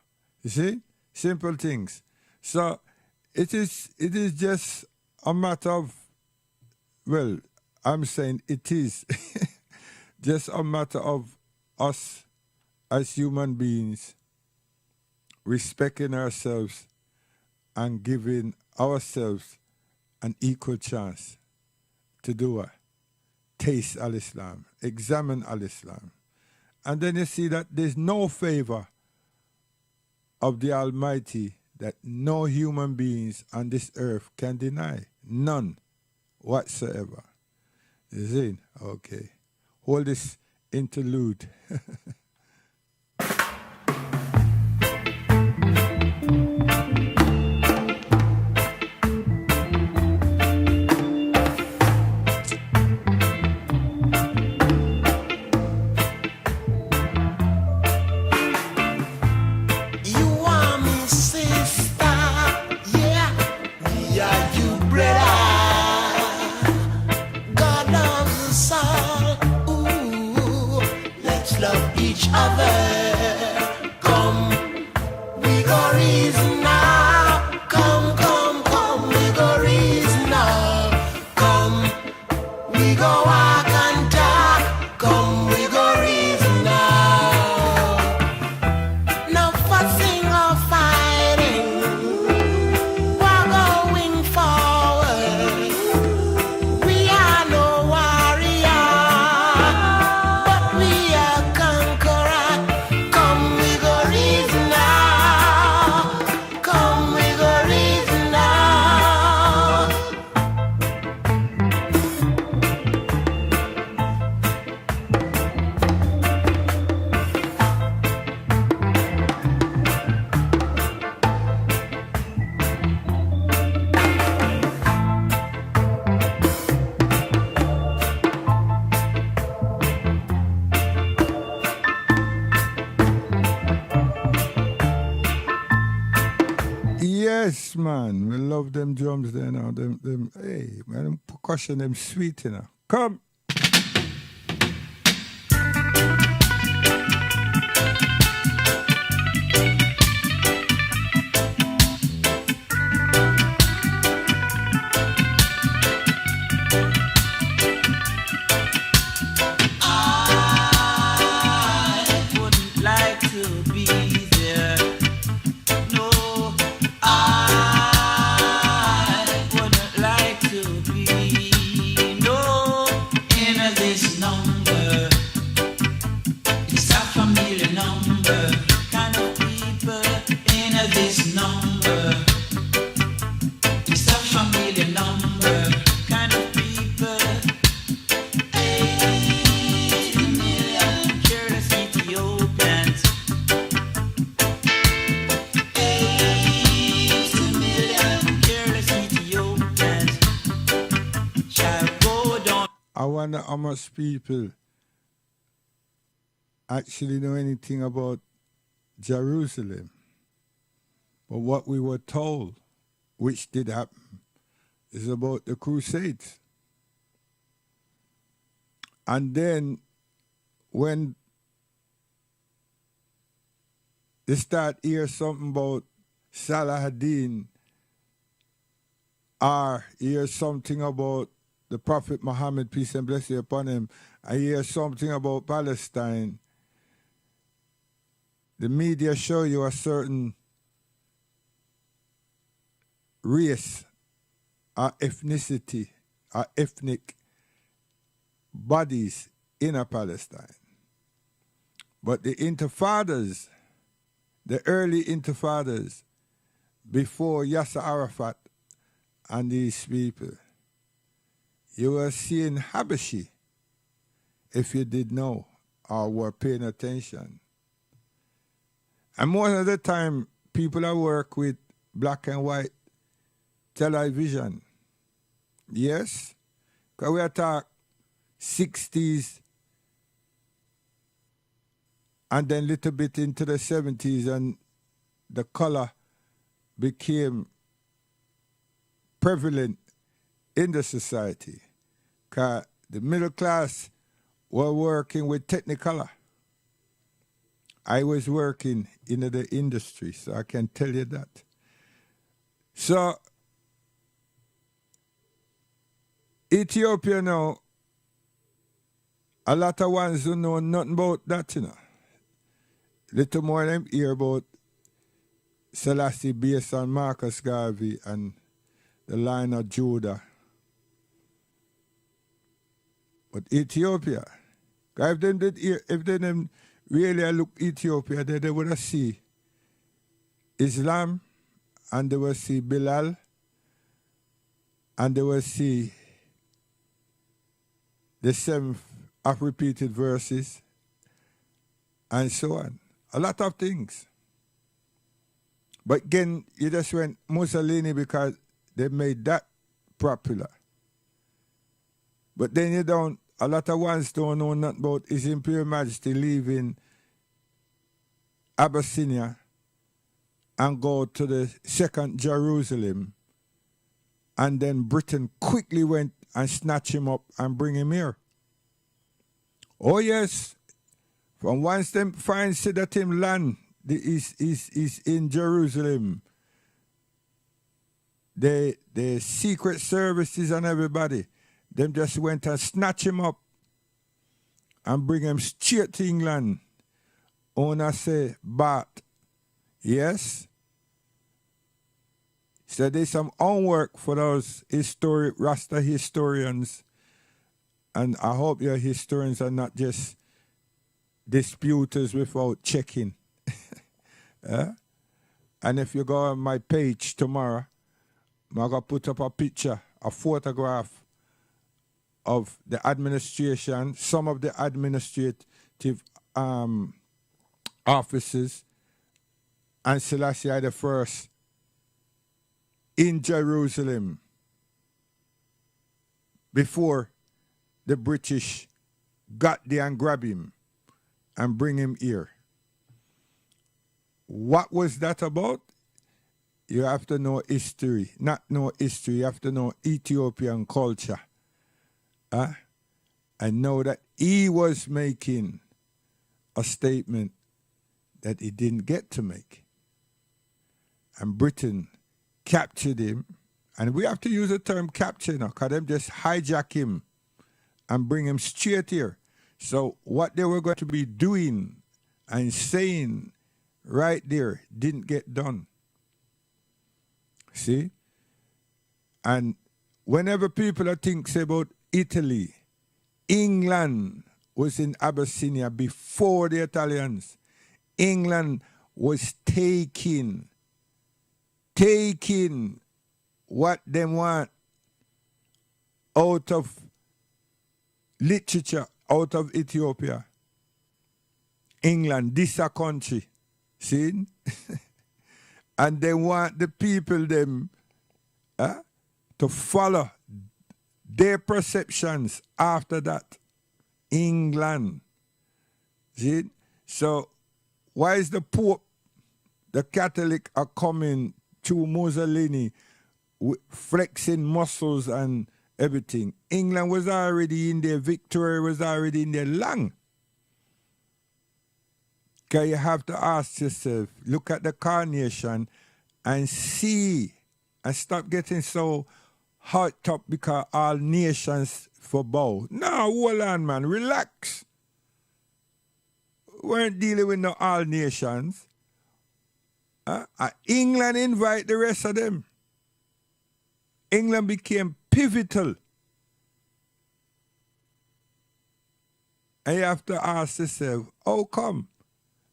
[SPEAKER 4] You see? Simple things. So it is just a matter of, well, I'm saying it is just a matter of us as human beings respecting ourselves and giving ourselves an equal chance to do what? Taste al-Islam, examine al-Islam. And then you see that there's no favor of the Almighty that no human beings on this earth can deny. None whatsoever. You see? Okay. Hold this interlude.
[SPEAKER 7] other. Come, we go reason now. Come, come, come, we go reason now. Come, we go walk and talk. Come, we go reason now. No fussing or fighting. We're going forward. We are no warrior, but we are conqueror. Come, we go reason now. Come, we go reason now.
[SPEAKER 4] Yes, man. We love them drums there now. Them, hey, man, them percussion, them sweet, you know. Come.
[SPEAKER 7] I wouldn't like to be there. No, I wouldn't like to be no in this number. It's a familiar number. Kind of people in this number. It's a familiar number. Kind of people. 80 million careless Ethiopians. 80 million careless Ethiopians shall go down.
[SPEAKER 4] I wonder how much people actually know anything about Jerusalem. But what we were told, which did happen, is about the Crusades. And then when they start hear something about Salah ad-Din, or hear something about the Prophet Muhammad, peace and blessing upon him, I hear something about Palestine, the media show you a certain race or ethnicity or ethnic bodies in a Palestine. But the intifadas, the early intifadas before Yasser Arafat and these people, you were seeing Habashi, if you did know or were paying attention. And most of the time, people that work with black and white television, yes, because we attack 60s and then little bit into the 70s, and the color became prevalent in the society. Because the middle class were working with Technicolor. I was working in the industry, so I can tell you that. So, Ethiopia now, a lot of ones who know nothing about that, you know. Little more them hear about Selassie based on Marcus Garvey and the line of Judah. But Ethiopia, 'cause if them did hear, if they them really look Ethiopia, then they would have see Islam, and they will see Bilal, and they will see the 7th of repeated verses, and so on. A lot of things. But again, you just went Mussolini because they made that popular. But then you don't, a lot of ones don't know nothing about His Imperial Majesty leaving Abyssinia and go to the second Jerusalem, and then Britain quickly went and snatched him up and bring him here. Oh yes, From once them find say that him land is in Jerusalem, the secret services and everybody, them just went and snatch him up and bring him straight to England. Owner say, but yes. So there's some homework for those Rasta historians. And I hope your historians are not just disputers without checking. And if you go on my page tomorrow, I'm going to put up a picture, a photograph of the administration, some of the administrative offices, and Selassie I in Jerusalem before the British got there and grabbed him and bring him here. What was that about? You have to know history. Not know history, you have to know Ethiopian culture. And know that he was making a statement that he didn't get to make. And Britain captured him, and we have to use the term capture now, because them just hijack him and bring him straight here. So what they were going to be doing and saying right there didn't get done. See? And whenever people think about Italy, England was in Abyssinia before the Italians. England was taking what they want out of literature, out of Ethiopia. England, this a country. See? And they want the people them to follow their perceptions after that. England. See? So why is the Pope, the Catholic, are coming to Mussolini flexing muscles and everything? England was already in there, Victoria was already in there long. Because you have to ask yourself, look at the carnation and see, and stop getting so hot up because all nations for bow. No, hold on, man, relax. We weren't dealing with no all nations. England invite the rest of them. England became pivotal. And you have to ask yourself, how come?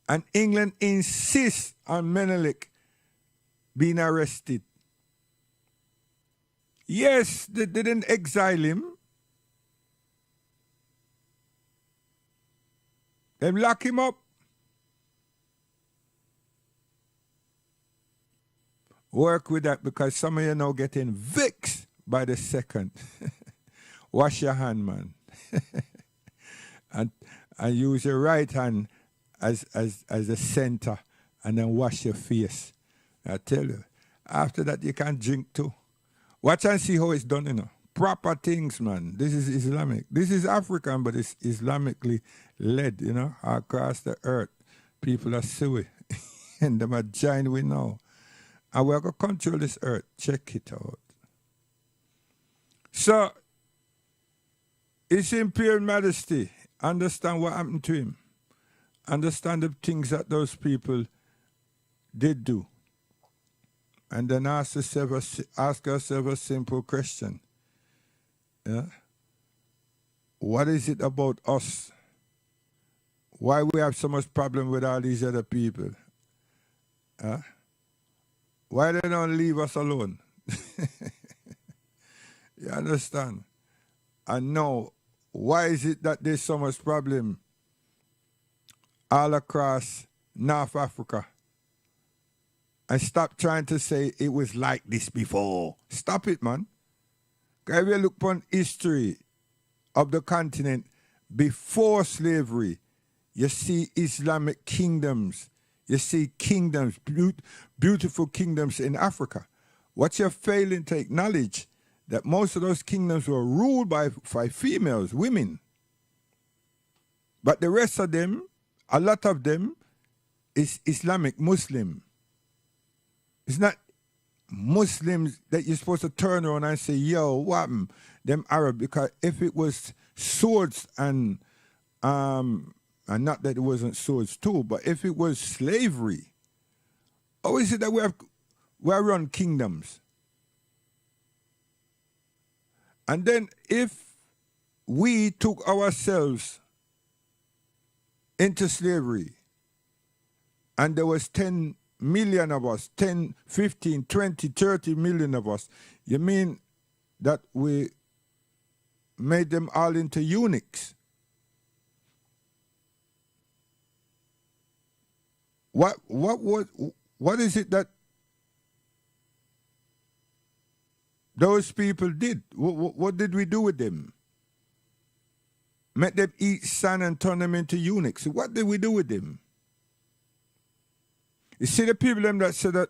[SPEAKER 4] And England insists on Menelik being arrested. Yes, they didn't exile him. They lock him up. Work with that, because some of you now getting vexed by the second. Wash your hand, man. and use your right hand as a center, and then wash your face. I tell you, after that you can drink too. Watch and see how it's done, you know. Proper things, man. This is Islamic. This is African, but it's Islamically led, you know, across the earth. People are suey. And them are giant we know. And we're going to control this earth. Check it out. So, His Imperial Majesty, understand what happened to him. Understand the things that those people did do. And then ask ourselves a simple question. Yeah? What is it about us? Why we have so much problem with all these other people? Why they don't leave us alone? You understand? And now, why is it that there's so much problem all across North Africa? And stop trying to say it was like this before. Stop it, man. If you look upon history of the continent before slavery, you see Islamic kingdoms. You see kingdoms, beautiful kingdoms in Africa. What you're failing to acknowledge, that most of those kingdoms were ruled by females, women. But the rest of them, a lot of them is Islamic Muslim. It's not Muslims that you're supposed to turn around and say, yo, what happened? Them Arab, because if it was swords and not that it wasn't swords too, but if it was slavery, how is it that we run kingdoms? And then if we took ourselves into slavery and there was 10 million of us, 10, 15, 20, 30 million of us, you mean that we made them all into eunuchs? What is it that those people did? What did we do with them? Make them eat sand and turn them into eunuchs. What did we do with them? You see the people them that said that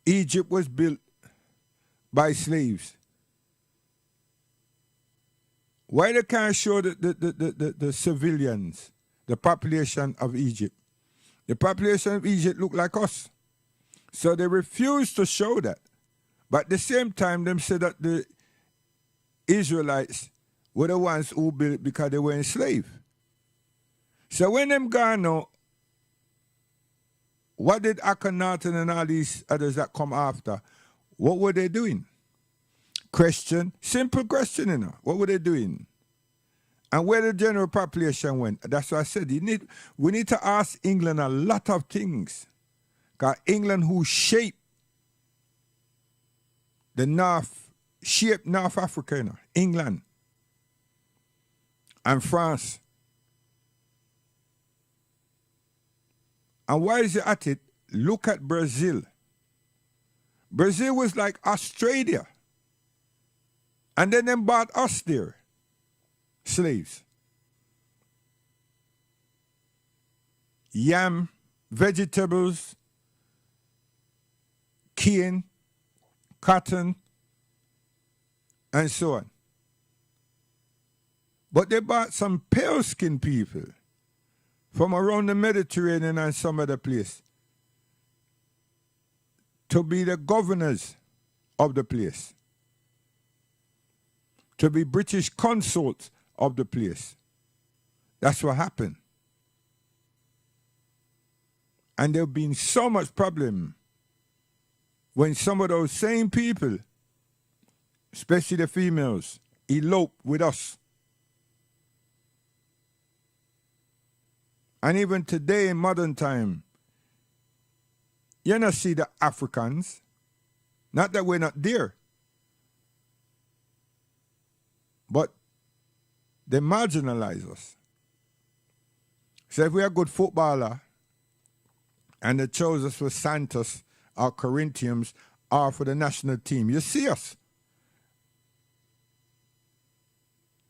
[SPEAKER 4] Egypt was built by slaves. Why they can't show the civilians, the population of Egypt? The population of Egypt look like us. So they refuse to show that. But at the same time, them said that the Israelites were the ones who built it because they were enslaved. So when them gone now, what did Akhenaten and all these others that come after, what were they doing? Question, simple question, you know. What were they doing? And where the general population went? That's what I said. We need to ask England a lot of things. Because England who shaped North Africa, you know, England and France. And why is it at it? Look at Brazil. Brazil was like Australia. And then them bought us there. Slaves. Yam, vegetables, cane, cotton, and so on. But they bought some pale-skinned people from around the Mediterranean and some other place to be the governors of the place, to be British consuls of the place. That's what happened. And there have been so much problem when some of those same people, especially the females, elope with us. And even today in modern time, you not see the Africans, not that we're not there, but they marginalize us. So if we're a good footballer and they chose us for Santos or Corinthians or for the national team, you see us.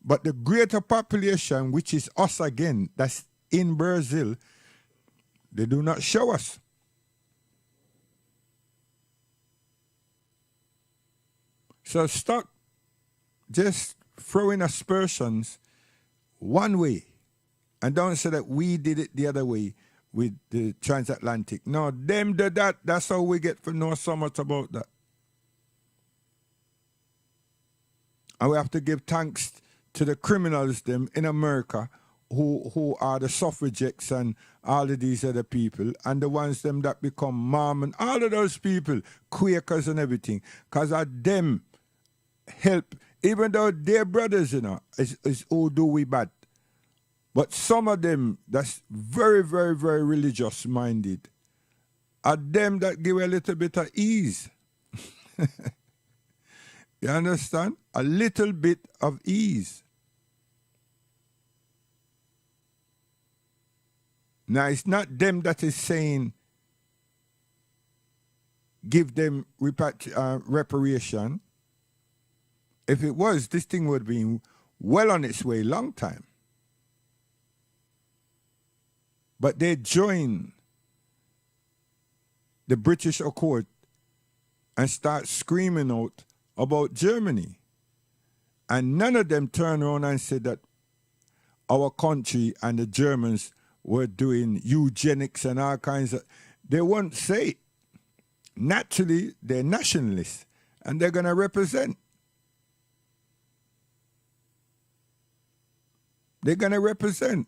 [SPEAKER 4] But the greater population, which is us again, that's in Brazil, they do not show us. So stop just throwing aspersions one way and don't say that we did it the other way with the transatlantic. No, them did that. That's how we get to know so much about that. And we have to give thanks to the criminals them in America who are the suffragettes and all of these other people, and the ones them that become mom and all of those people, Quakers and everything, because of them help, even though their brothers, you know, is who do we bad. But some of them that's very, very, very religious minded are them that give a little bit of ease. You understand? A little bit of ease. Now, it's not them that is saying give them reparation. If it was, this thing would have been well on its way long time. But they join the British Accord and start screaming out about Germany. And none of them turn around and say that our country and the Germans were doing eugenics and all kinds of, they won't say it. Naturally, they're nationalists and they're going to represent. They're going to represent.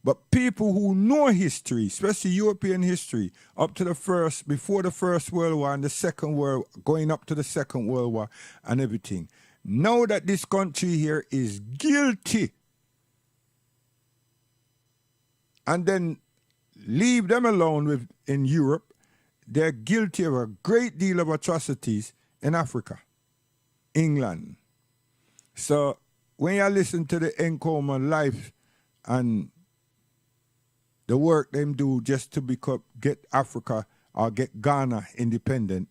[SPEAKER 4] But people who know history, especially European history, up to the first, before the First World War and the Second World, going up to the Second World War and everything, know that this country here is guilty. And then leave them alone in Europe. They're guilty of a great deal of atrocities in Africa, England. So when you listen to the Nkrumah life and the work them do just to get Africa or get Ghana independent,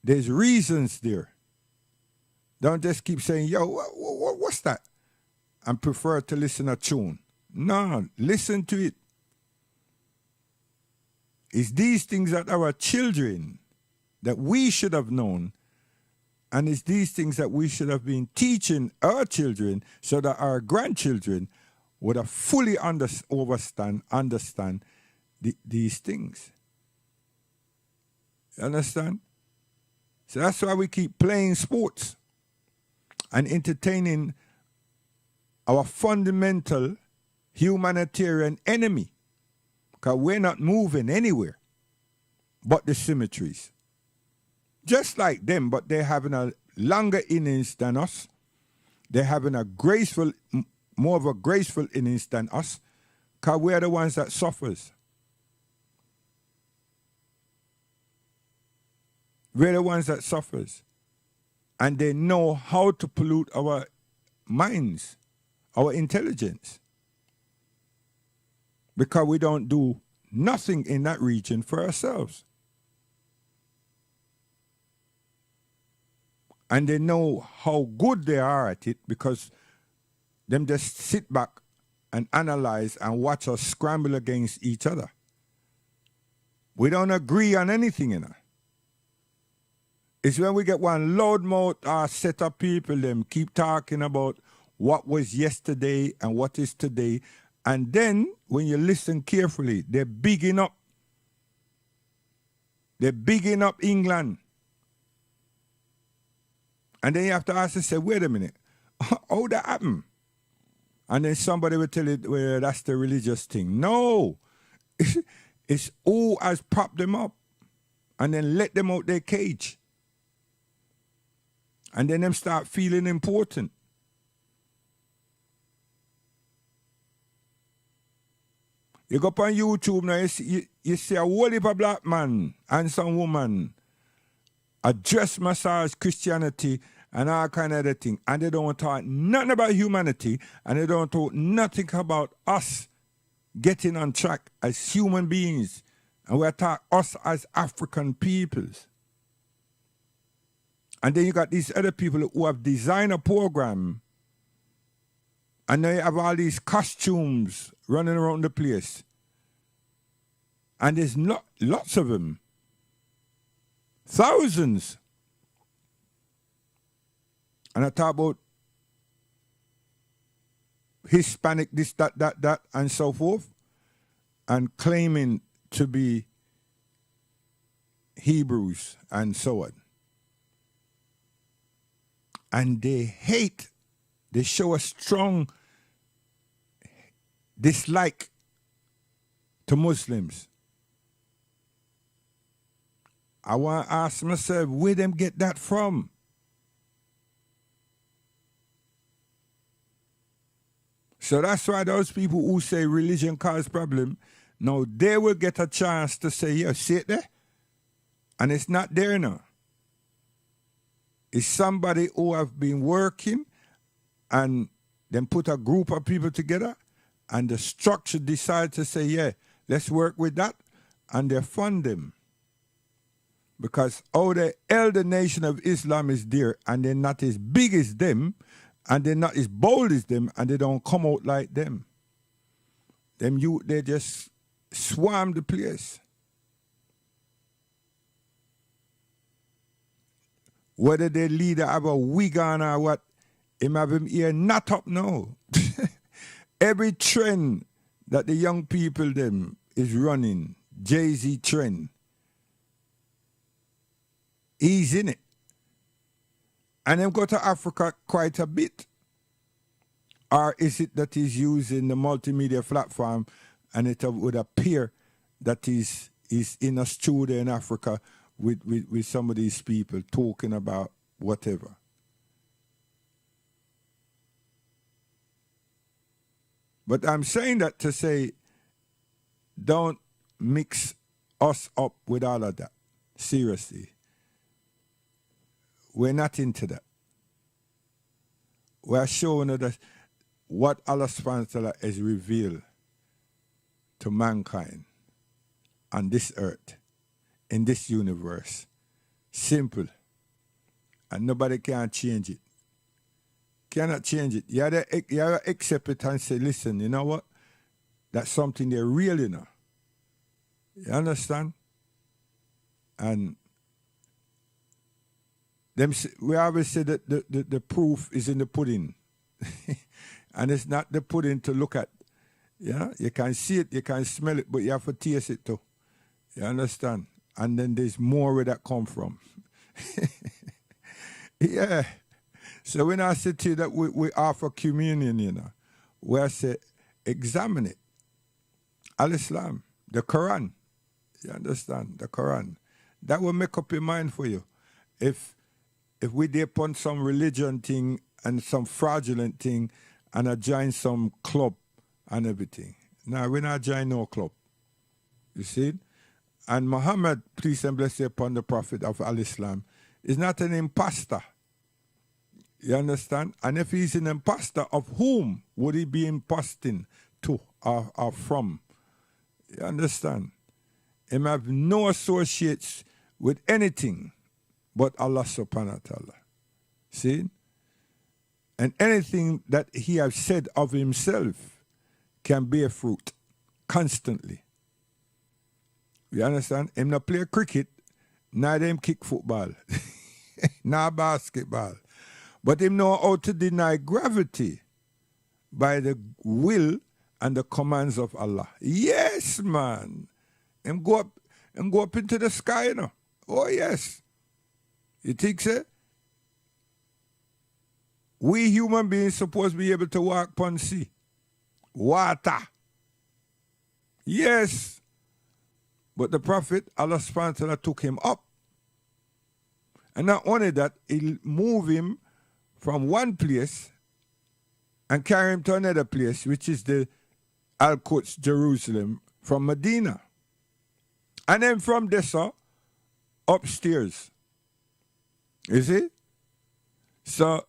[SPEAKER 4] there's reasons there. Don't just keep saying, yo, what's that? And prefer to listen to a tune. No, listen to it. It's these things that our children, that we should have known, and it's these things that we should have been teaching our children so that our grandchildren would have fully understand these things. You understand? So that's why we keep playing sports and entertaining our fundamental humanitarian enemy, because we're not moving anywhere but the cemeteries. Just like them, but they're having a longer innings than us. They're having more of a graceful innings than us, because we're the ones that suffers. We're the ones that suffers. And they know how to pollute our minds, our intelligence. Because we don't do nothing in that region for ourselves. And they know how good they are at it because them just sit back and analyze and watch us scramble against each other. We don't agree on anything, you know. It's when we get one loudmouth set of people, them keep talking about what was yesterday and what is today. And then, when you listen carefully, they're bigging up. They're bigging up England. And then you have to ask yourself, wait a minute, how that happen? And then somebody will tell you, well, that's the religious thing. No, it's who has propped them up and then let them out their cage. And then them start feeling important. You go up on YouTube now, you see a whole heap of black man and some woman address massage Christianity and all kind of other thing. And they don't talk nothing about humanity and they don't talk nothing about us getting on track as human beings. And we're talking us as African peoples. And then you got these other people who have designed a program and they have all these costumes running around the place. And there's lots of them. Thousands. And I talk about Hispanic, this, that, and so forth, and claiming to be Hebrews and so on. And they show a strong dislike to Muslims. I want to ask myself, where them get that from? So that's why those people who say religion causes problem, now they will get a chance to say, yeah, see it there? And it's not there now. It's somebody who have been working and then put a group of people together and the structure decide to say, yeah, let's work with that, and they fund them. Because the elder nation of Islam is there and they're not as big as them and they're not as bold as them and they don't come out like them. They just swarm the place. Whether the leader have a wig on or what, him have him ear not up now. Every trend that the young people them is running, Jay-Z trend, he's in it. And them go to Africa quite a bit. Or is it that he's using the multimedia platform and it would appear that he's in a studio in Africa with some of these people talking about whatever? But I'm saying that to say, don't mix us up with all of that. Seriously. We're not into that. We're showing that what Allah subhanahu wa ta'ala has revealed to mankind on this earth, in this universe. Simple. And nobody can change it. Cannot change it. You have to accept it and say, listen, you know what? That's something they're real, you know. You understand? And we always say that the proof is in the pudding. And it's not the pudding to look at. Yeah? You can see it, you can smell it, but you have to taste it too. You understand? And then there's more where that come from. Yeah. So when I say to you that we offer communion, you know, where I say, examine it. Al-Islam, the Quran. You understand? The Quran. That will make up your mind for you. If we did upon some religion thing and some fraudulent thing and I join some club and everything. Now, we're not join no club. You see? And Muhammad, peace and blessing upon the Prophet of Al-Islam, is not an imposter. You understand? And if he's an imposter, of whom would he be imposting to or from? You understand? He have no associates with anything but Allah subhanahu wa ta'ala. See? And anything that he has said of himself can bear fruit constantly. You understand? Him not play cricket, neither him kick football, nor basketball. But him know how to deny gravity by the will and the commands of Allah. Yes, man. Him go up into the sky, you know. Oh, yes. You think so? We human beings supposed to be able to walk upon sea. Water. Yes. But the Prophet, Allah subhanahu wa ta'ala, took him up. And not only that, he moved him from one place and carry him to another place, which is the Al-Quds, Jerusalem, from Medina. And then from there, sir, upstairs. You see? So,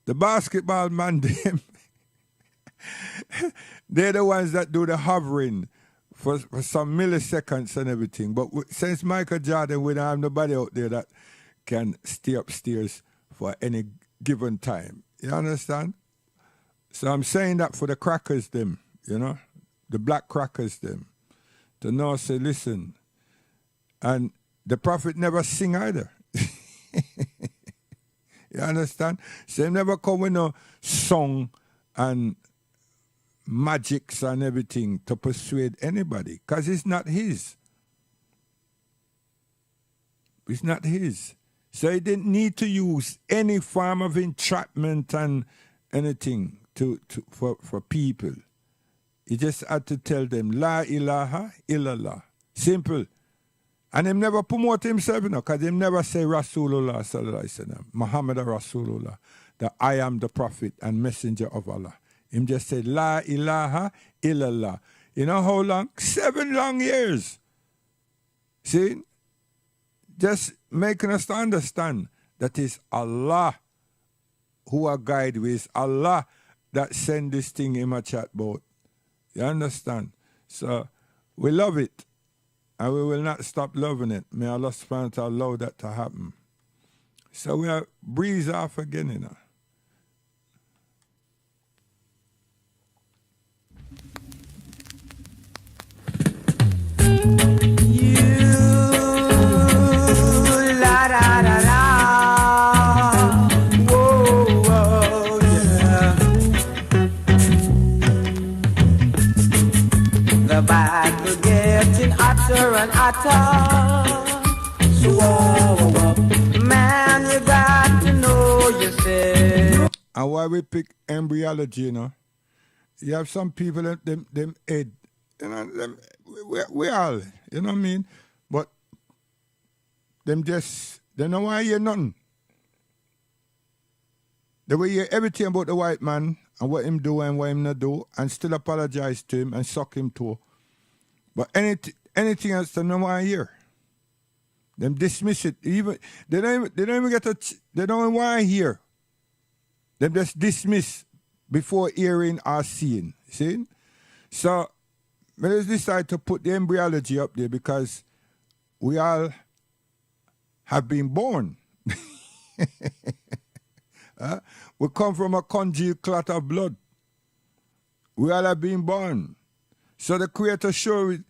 [SPEAKER 4] the basketball man, them, they're the ones that do the hovering for some milliseconds and everything. But since Michael Jordan, we don't have nobody out there that can stay upstairs for any given time. You understand? So I'm saying that for the crackers them, you know, the black crackers them, to know, say, listen, and the Prophet never sing either. You understand? So he never come with no song and magics and everything to persuade anybody, because it's not his. It's not his. So he didn't need to use any form of entrapment and anything for people. He just had to tell them, La ilaha illallah. Simple. And him never promote himself, you know, because him never say Rasulullah sallallahu alaihi wasallam, Muhammad Rasulullah, that I am the Prophet and Messenger of Allah. Him just say, La ilaha illallah. You know how long? 7 long years. See? Just making us to understand that it's Allah who are guide with, Allah that send this thing in my chat boat. You understand? So we love it. And we will not stop loving it. May Allah subhanahu wa ta'ala allow that to happen. So we are breeze off again, you know.
[SPEAKER 7] the battle getting hotter and hotter. So, man, you got to know yourself.
[SPEAKER 4] And why we pick embryology, you know? You have some people, them head, you know, we all, you know what I mean? But them just, they don't want to hear nothing. They will hear everything about the white man and what him do and what him not do, and still apologize to him and suck him too. But anything else they don't want to hear. Them dismiss it. Even they don't even get they don't want to hear. Them just dismiss before hearing or seeing. See? So let's decide to put the embryology up there because we all have been born. We come from a congealed clot of blood. We all have been born. So the Creator showed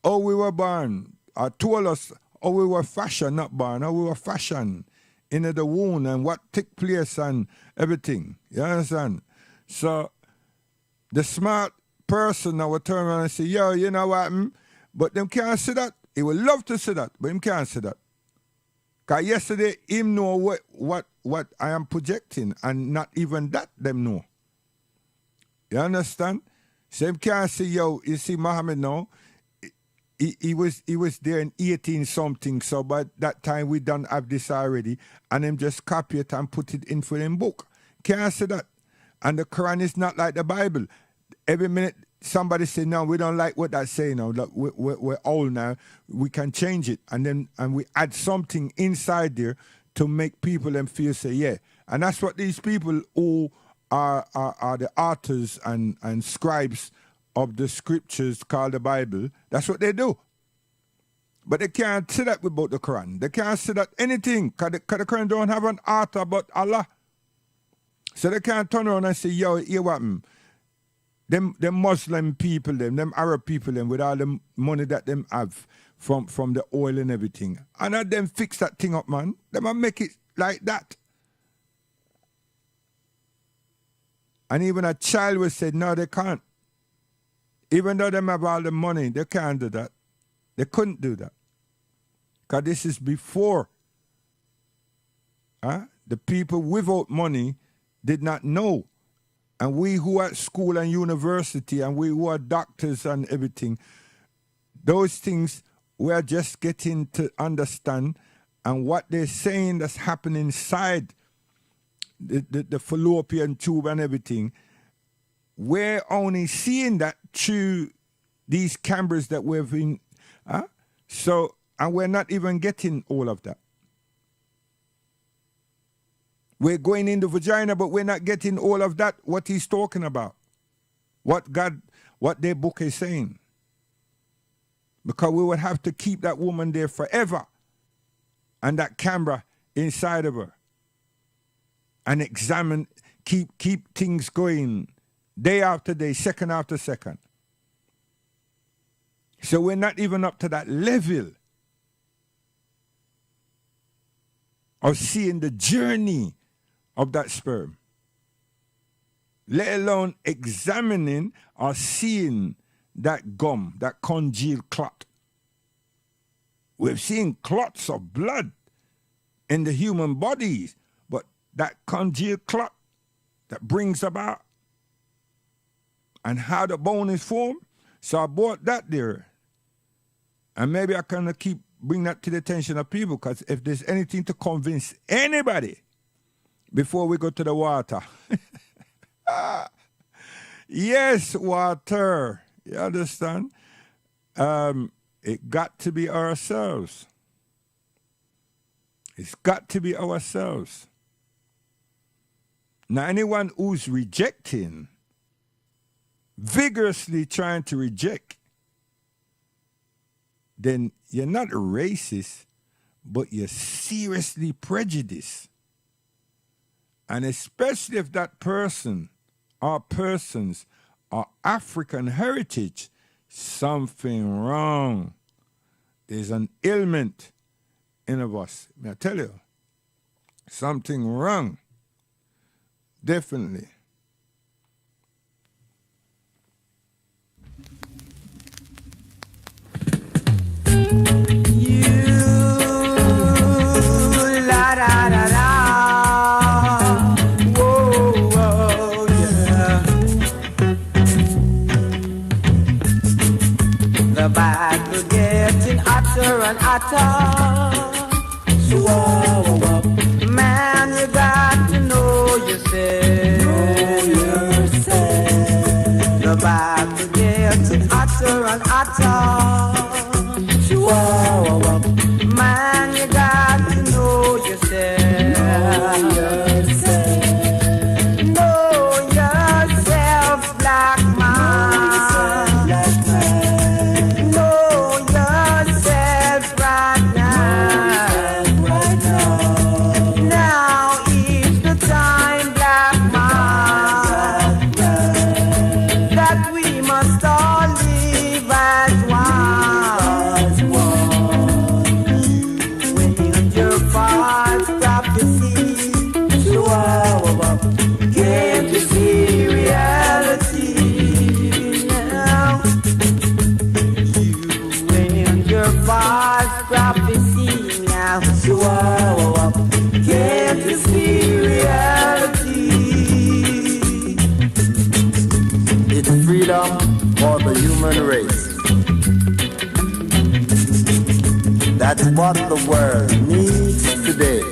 [SPEAKER 4] how we were born, or told us how we were fashioned, not born, how we were fashioned in the womb and what took place and everything. You understand? So the smart person now will turn around and say, yo, you know what? But them can't see that. He would love to see that, but him can't see that. Because yesterday, him know what I am projecting, and not even that them know. You understand? So him can't say, yo, you see Muhammad now, he was there in 18 something, so by that time we done have this already, and him just copy it and put it in for him book. Can't say that. And the Quran is not like the Bible. Every minute somebody say, no, we don't like what that's saying now. Look, we're old now. We can change it. And we add something inside there to make people them feel say, yeah. And that's what these people who are the authors and scribes of the scriptures called the Bible, that's what they do. But they can't say that about the Quran. They can't say that anything, because the Quran don't have an author but Allah. So they can't turn around and say, yo, hear what? Them Muslim people, them Arab people, with all the money that them have from the oil and everything. And let them fix that thing up, man. Them a make it like that. And even a child will say, no, they can't. Even though them have all the money, they can't do that. They couldn't do that. Because this is before. The people without money did not know. And we who are at school and university and we who are doctors and everything, those things we are just getting to understand, and what they're saying that's happening inside the fallopian tube and everything, we're only seeing that through these cameras that we've been, so, and we're not even getting all of that. We're going in the vagina, but we're not getting all of that, what he's talking about. What their book is saying. Because we would have to keep that woman there forever. And that camera inside of her. And examine, keep things going day after day, second after second. So we're not even up to that level of seeing the journey of that sperm, let alone examining or seeing that gum, that congealed clot. We've seen clots of blood in the human bodies, but that congealed clot that brings about and how the bone is formed. So I brought that there. And maybe I can bring that to the attention of people, because if there's anything to convince anybody before we go to the water. Yes, water. You understand? It got to be ourselves. It's got to be ourselves. Now, anyone who's rejecting, vigorously trying to reject, then you're not a racist, but you're seriously prejudiced. And especially if that person or persons are African heritage, something wrong. There's an ailment in of us. May I tell you? Something wrong. Definitely.
[SPEAKER 7] hotter and hotter. Man, you got to know yourself. The Bible gets hotter and hotter. Man, you got to know yourself. Know yourself, black man. Know yourself right now. Now is the time, black man, that we must all live as one. When your false prophecy, can't you see reality now? You and your false prophecy now. Can't you see reality? It's freedom for the human race. That's what the world needs today.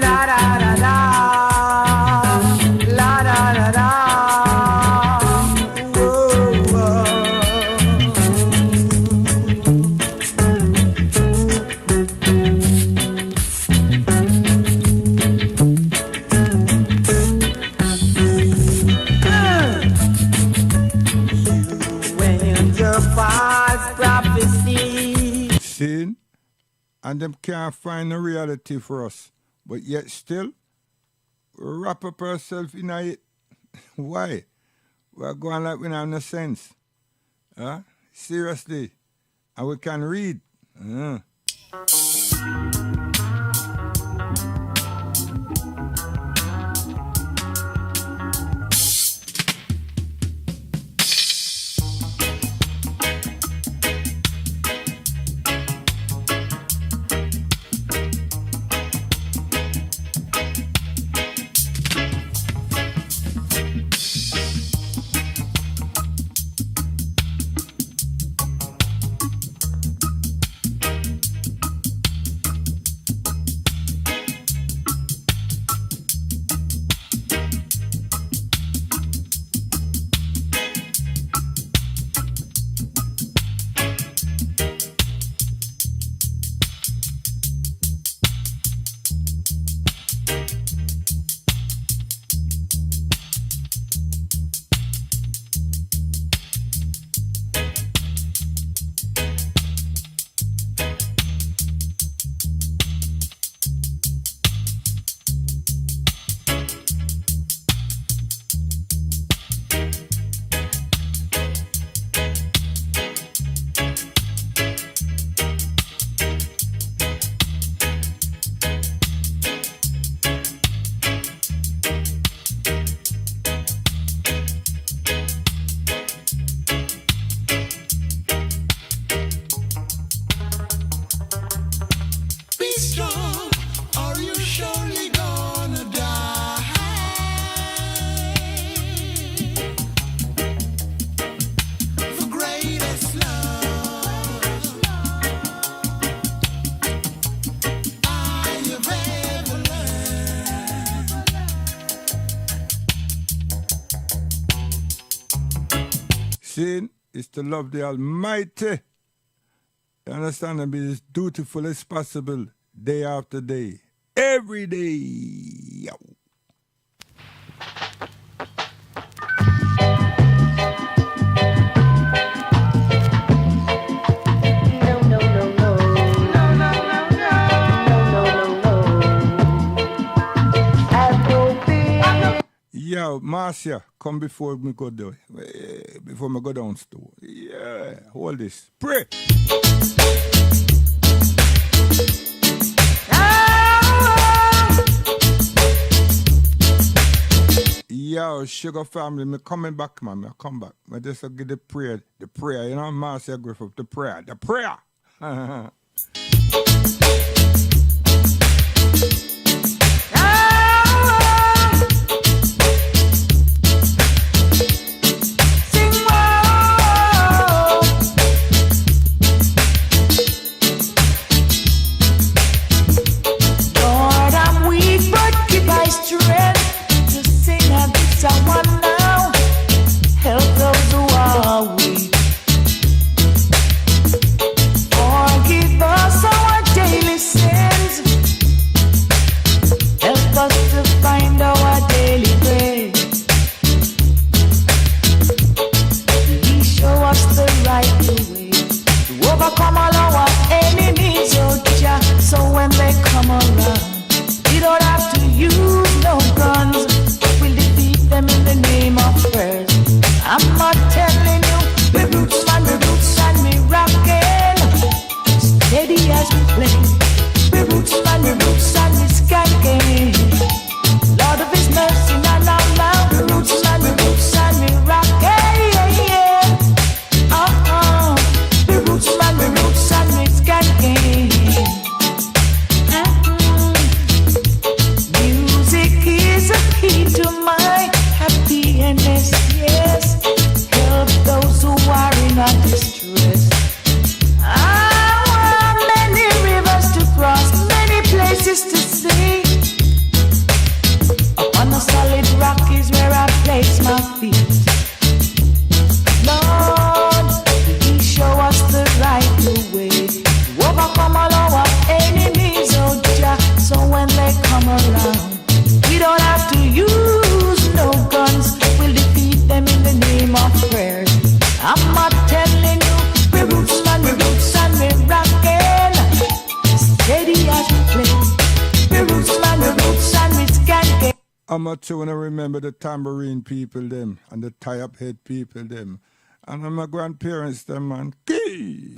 [SPEAKER 7] La da da da, la da da da. When your false prophecy.
[SPEAKER 4] Sin, and them can't find a reality for us. But yet still, we wrap up ourselves in it. Why? We're going like we don't have no sense. Huh? Seriously. And we can read. Sin is to love the Almighty. You understand? And be as dutiful as possible day after day. Every day. Yo. Yo, Marcia, come before me go there. Before me go down store. Yeah, hold this. Pray. Yo, Sugar family, me coming back, man. Me come back. Me just get the prayer, you know, Marcia Griffith, the prayer.
[SPEAKER 7] Sing friendly come along. We don't have to use no guns. We'll defeat them in the name of prayers. I'm not telling you, we're roots and we're rockin'. Steady as we play. We're roots and we're skanking.
[SPEAKER 4] I'm not sure when I remember the tambourine people them and the tie-up head people them. And my grandparents them, man. Key!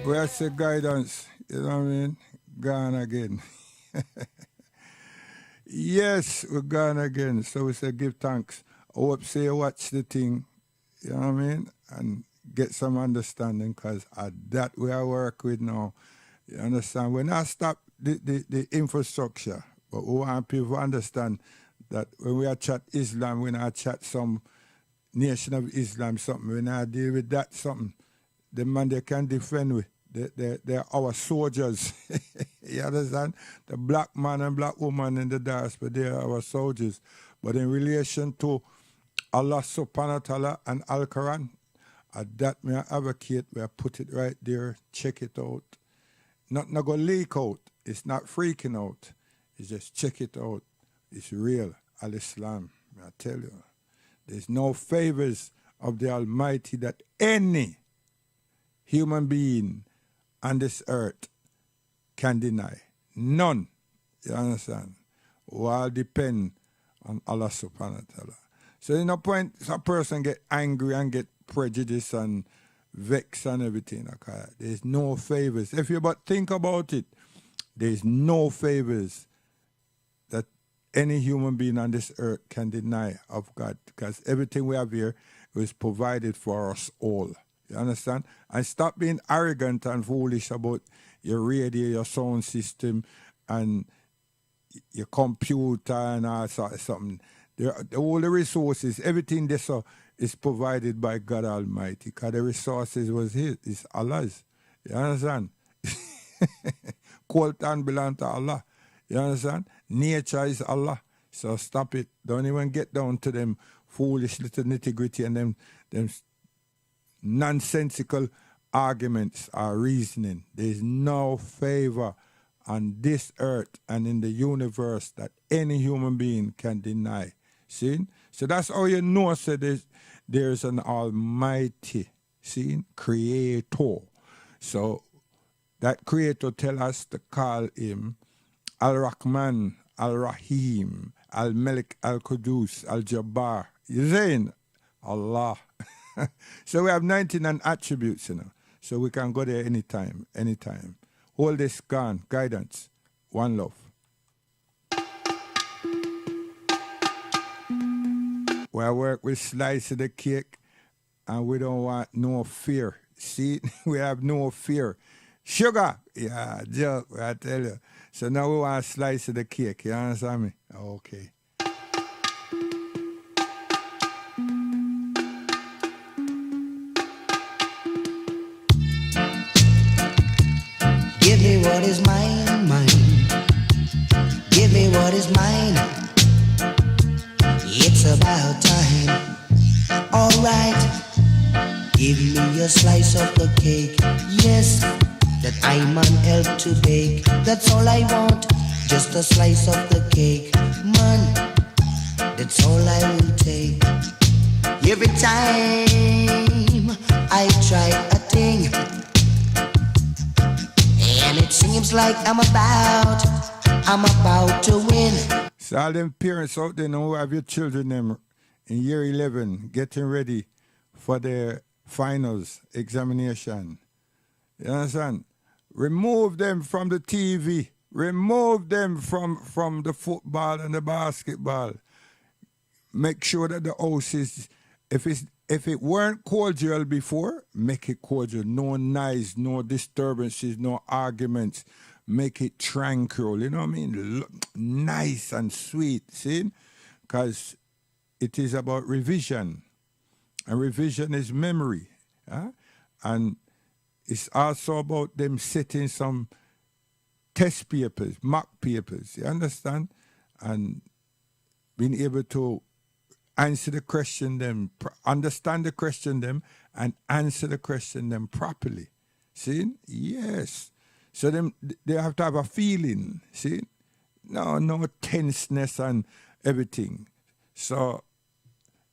[SPEAKER 4] Where's the guidance? You know what I mean? Gone again. Yes, we're gone again. So we say give thanks. I hope say you watch the thing, you know what I mean? And get some understanding because that we are work with now. You understand? We're not stop the infrastructure, but we want people to understand that when we are chat Islam, we not chat some nation of Islam something. We not deal with that something. The man they can defend with. They're our soldiers. You understand? The black man and black woman in the diaspora, they are our soldiers. But in relation to Allah subhanahu wa ta'ala and Al-Quran, that may I advocate, we put it right there, check it out. Not go leak out. It's not freaking out. It's just check it out. It's real. Al-Islam, I tell you. There's no favors of the Almighty that any human being on this earth can deny. None. You understand? We all depend on Allah subhanahu wa ta'ala. So in a point, a person get angry and get prejudiced and vexed and everything. Okay? There's no favors. If you but think about it, there's no favors that any human being on this earth can deny of God, because everything we have here is provided for us all. You understand? And stop being arrogant and foolish about your radio, your sound system, and your computer and all sort of something. All the resources, everything this is provided by God Almighty, because the resources was His, it's Allah's. You understand? Coltan belong to Allah. You understand? Nature is Allah. So stop it. Don't even get down to them foolish little nitty-gritty and them nonsensical arguments or reasoning. There's no favor on this earth and in the universe that any human being can deny. See? So that's how you know so there's an almighty, see, creator. So that creator tell us to call him Al-Rahman, Al-Rahim, Al-Malik, Al-Qudus, Al-Jabbar. You saying? Allah. So we have 99 attributes, you know. So we can go there anytime. Hold this gun, guidance, one love. We work with slice of the cake and we don't want no fear. See, we have no fear. Sugar, yeah, joke, I tell you. So now we want a slice of the cake, you understand me? Okay.
[SPEAKER 8] Give me what is mine, mine. Give me what is mine. It's about time. Alright. Give me a slice of the cake. Yes, that I man help to bake. That's all I want. Just a slice of the cake. Man, that's all I will take. Every time I try a thing, and it seems like I'm about to win.
[SPEAKER 4] So all them parents out there now who have your children them in year 11 getting ready for their finals examination. You understand? Remove them from the TV. Remove them from the football and the basketball. Make sure that the house is, if it weren't cordial before, make it cordial. No noise, no disturbances, no arguments. Make it tranquil, you know what I mean? Nice and sweet, see? Because it is about revision. And revision is memory. Huh? And it's also about them setting some test papers, mock papers, you understand? And being able to answer the question them, understand the question them, and answer the question them properly. See? Yes. So they have to have a feeling, see? No tenseness and everything. So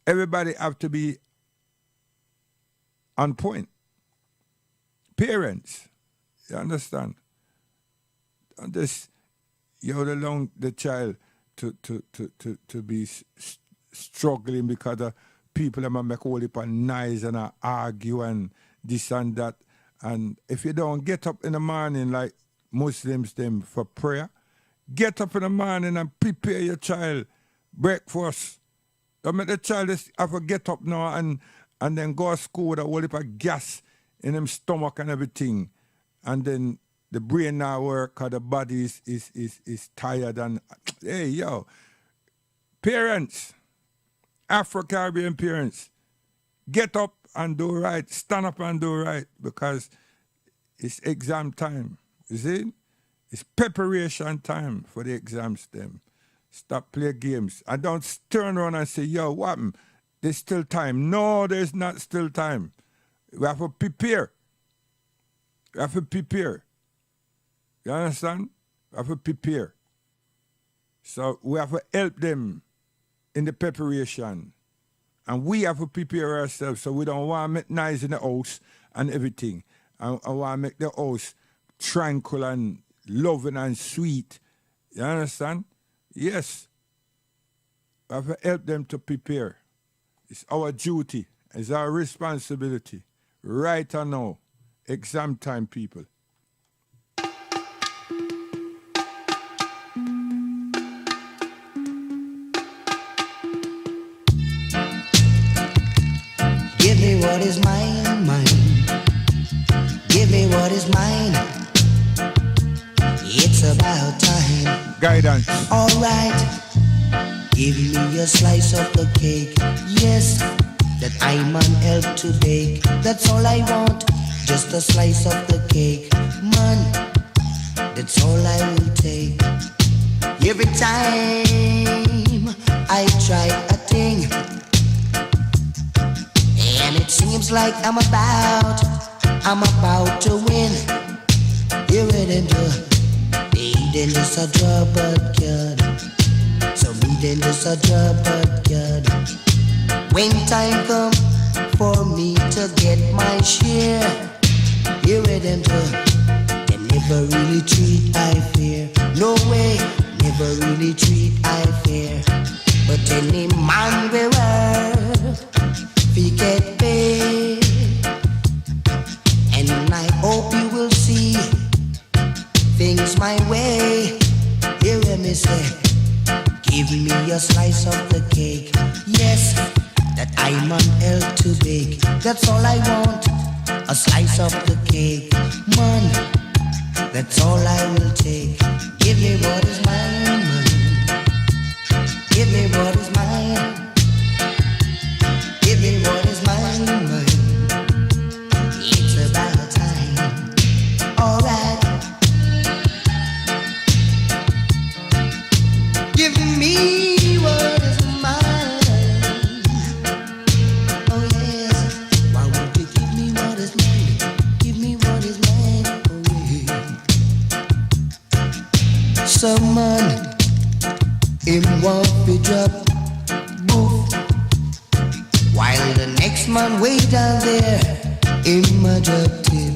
[SPEAKER 4] everybody have to be on point. Parents, you understand? And this, you allow the child to be struggling because of people that make all heap of noise and argue and this and that. And if you don't get up in the morning like Muslims them for prayer, get up in the morning and prepare your child breakfast. Don't make the child have to get up now and then go to school with a whole heap of gas in them stomach and everything. And then the brain now work because the body is tired. And hey, yo, parents, Afro-Caribbean parents, get up and do right. Stand up and do right because it's exam time. You see? It's preparation time for the exams them. Stop playing games. And don't turn around and say, yo, what happened? There's still time. No, there's not still time. We have to prepare. We have to prepare. You understand? We have to prepare. So we have to help them in the preparation. And we have to prepare ourselves so we don't want to make noise in the house and everything. And I want to make the house tranquil and loving and sweet. You understand? Yes. We have to help them to prepare. It's our duty. It's our responsibility. Right or now. Exam time, people.
[SPEAKER 8] Give me what is mine, mine. Give me what is mine. It's about time.
[SPEAKER 4] Guidance.
[SPEAKER 8] Alright. Give me a slice of the cake. Yes, that I man help to bake. That's all I want. Just a slice of the cake. Man, that's all I will take. Every time I try a thing, and it's seems like I'm about to win. Here it and then just a drop but God. So me then just a drop but God. When time come for me to get my share, here it and they never really treat I fair. No way, never really treat I fair. But any man we work, we get paid. And I hope you will see things my way. Hear me say, give me a slice of the cake. Yes, that I'm on help to bake. That's all I want, a slice of the cake. Man, that's all I will take. Give me what is mine, man. Give me what is mine. Give me what is mine, man. It's about time. Alright. Give me what is mine. Oh yes. Why won't you give me what is mine? Give me what is mine. Oh yeah. Someone him want to drop boof, while the next man way down there him a drop tip.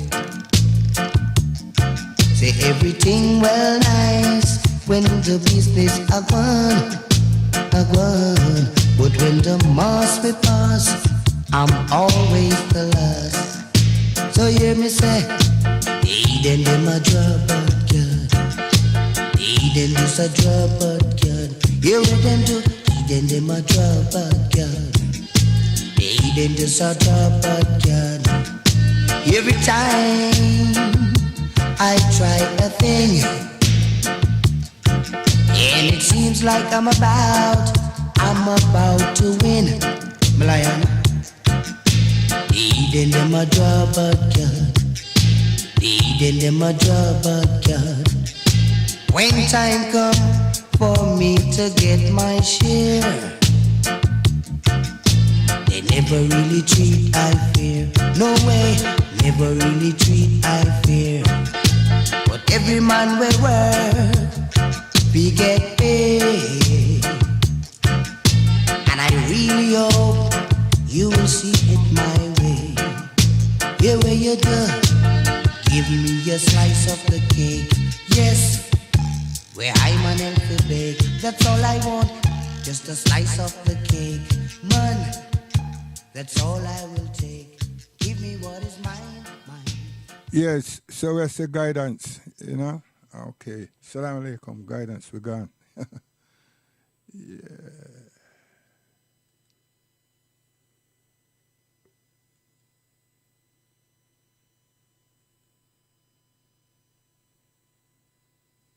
[SPEAKER 8] Say everything well nice when the business a gone. But when the mass we pass, I'm always the last. So hear me say, hey then them a drop but God. Hey then this a drop but God. Hear what them do, hey then them a drop but God. Hey then this a drop but God. Every time I try a thing, and it seems like I'm about to win. Malayan, hey then them a drop but God. Hey then them a drop but God. When time come for me to get my share, they never really treat I fair. No way, never really treat I fair. But every man we work, we get paid. And I really hope you will see it my way. Here where you do, give me a slice of the cake. Yes, where I'm an empty bake. That's all I want, just a slice of the cake. Man, that's all I will take. Give me what is mine, mine.
[SPEAKER 4] Yes, so that's the guidance, you know? Okay. Salam alaikum, guidance, we're gone. Yeah.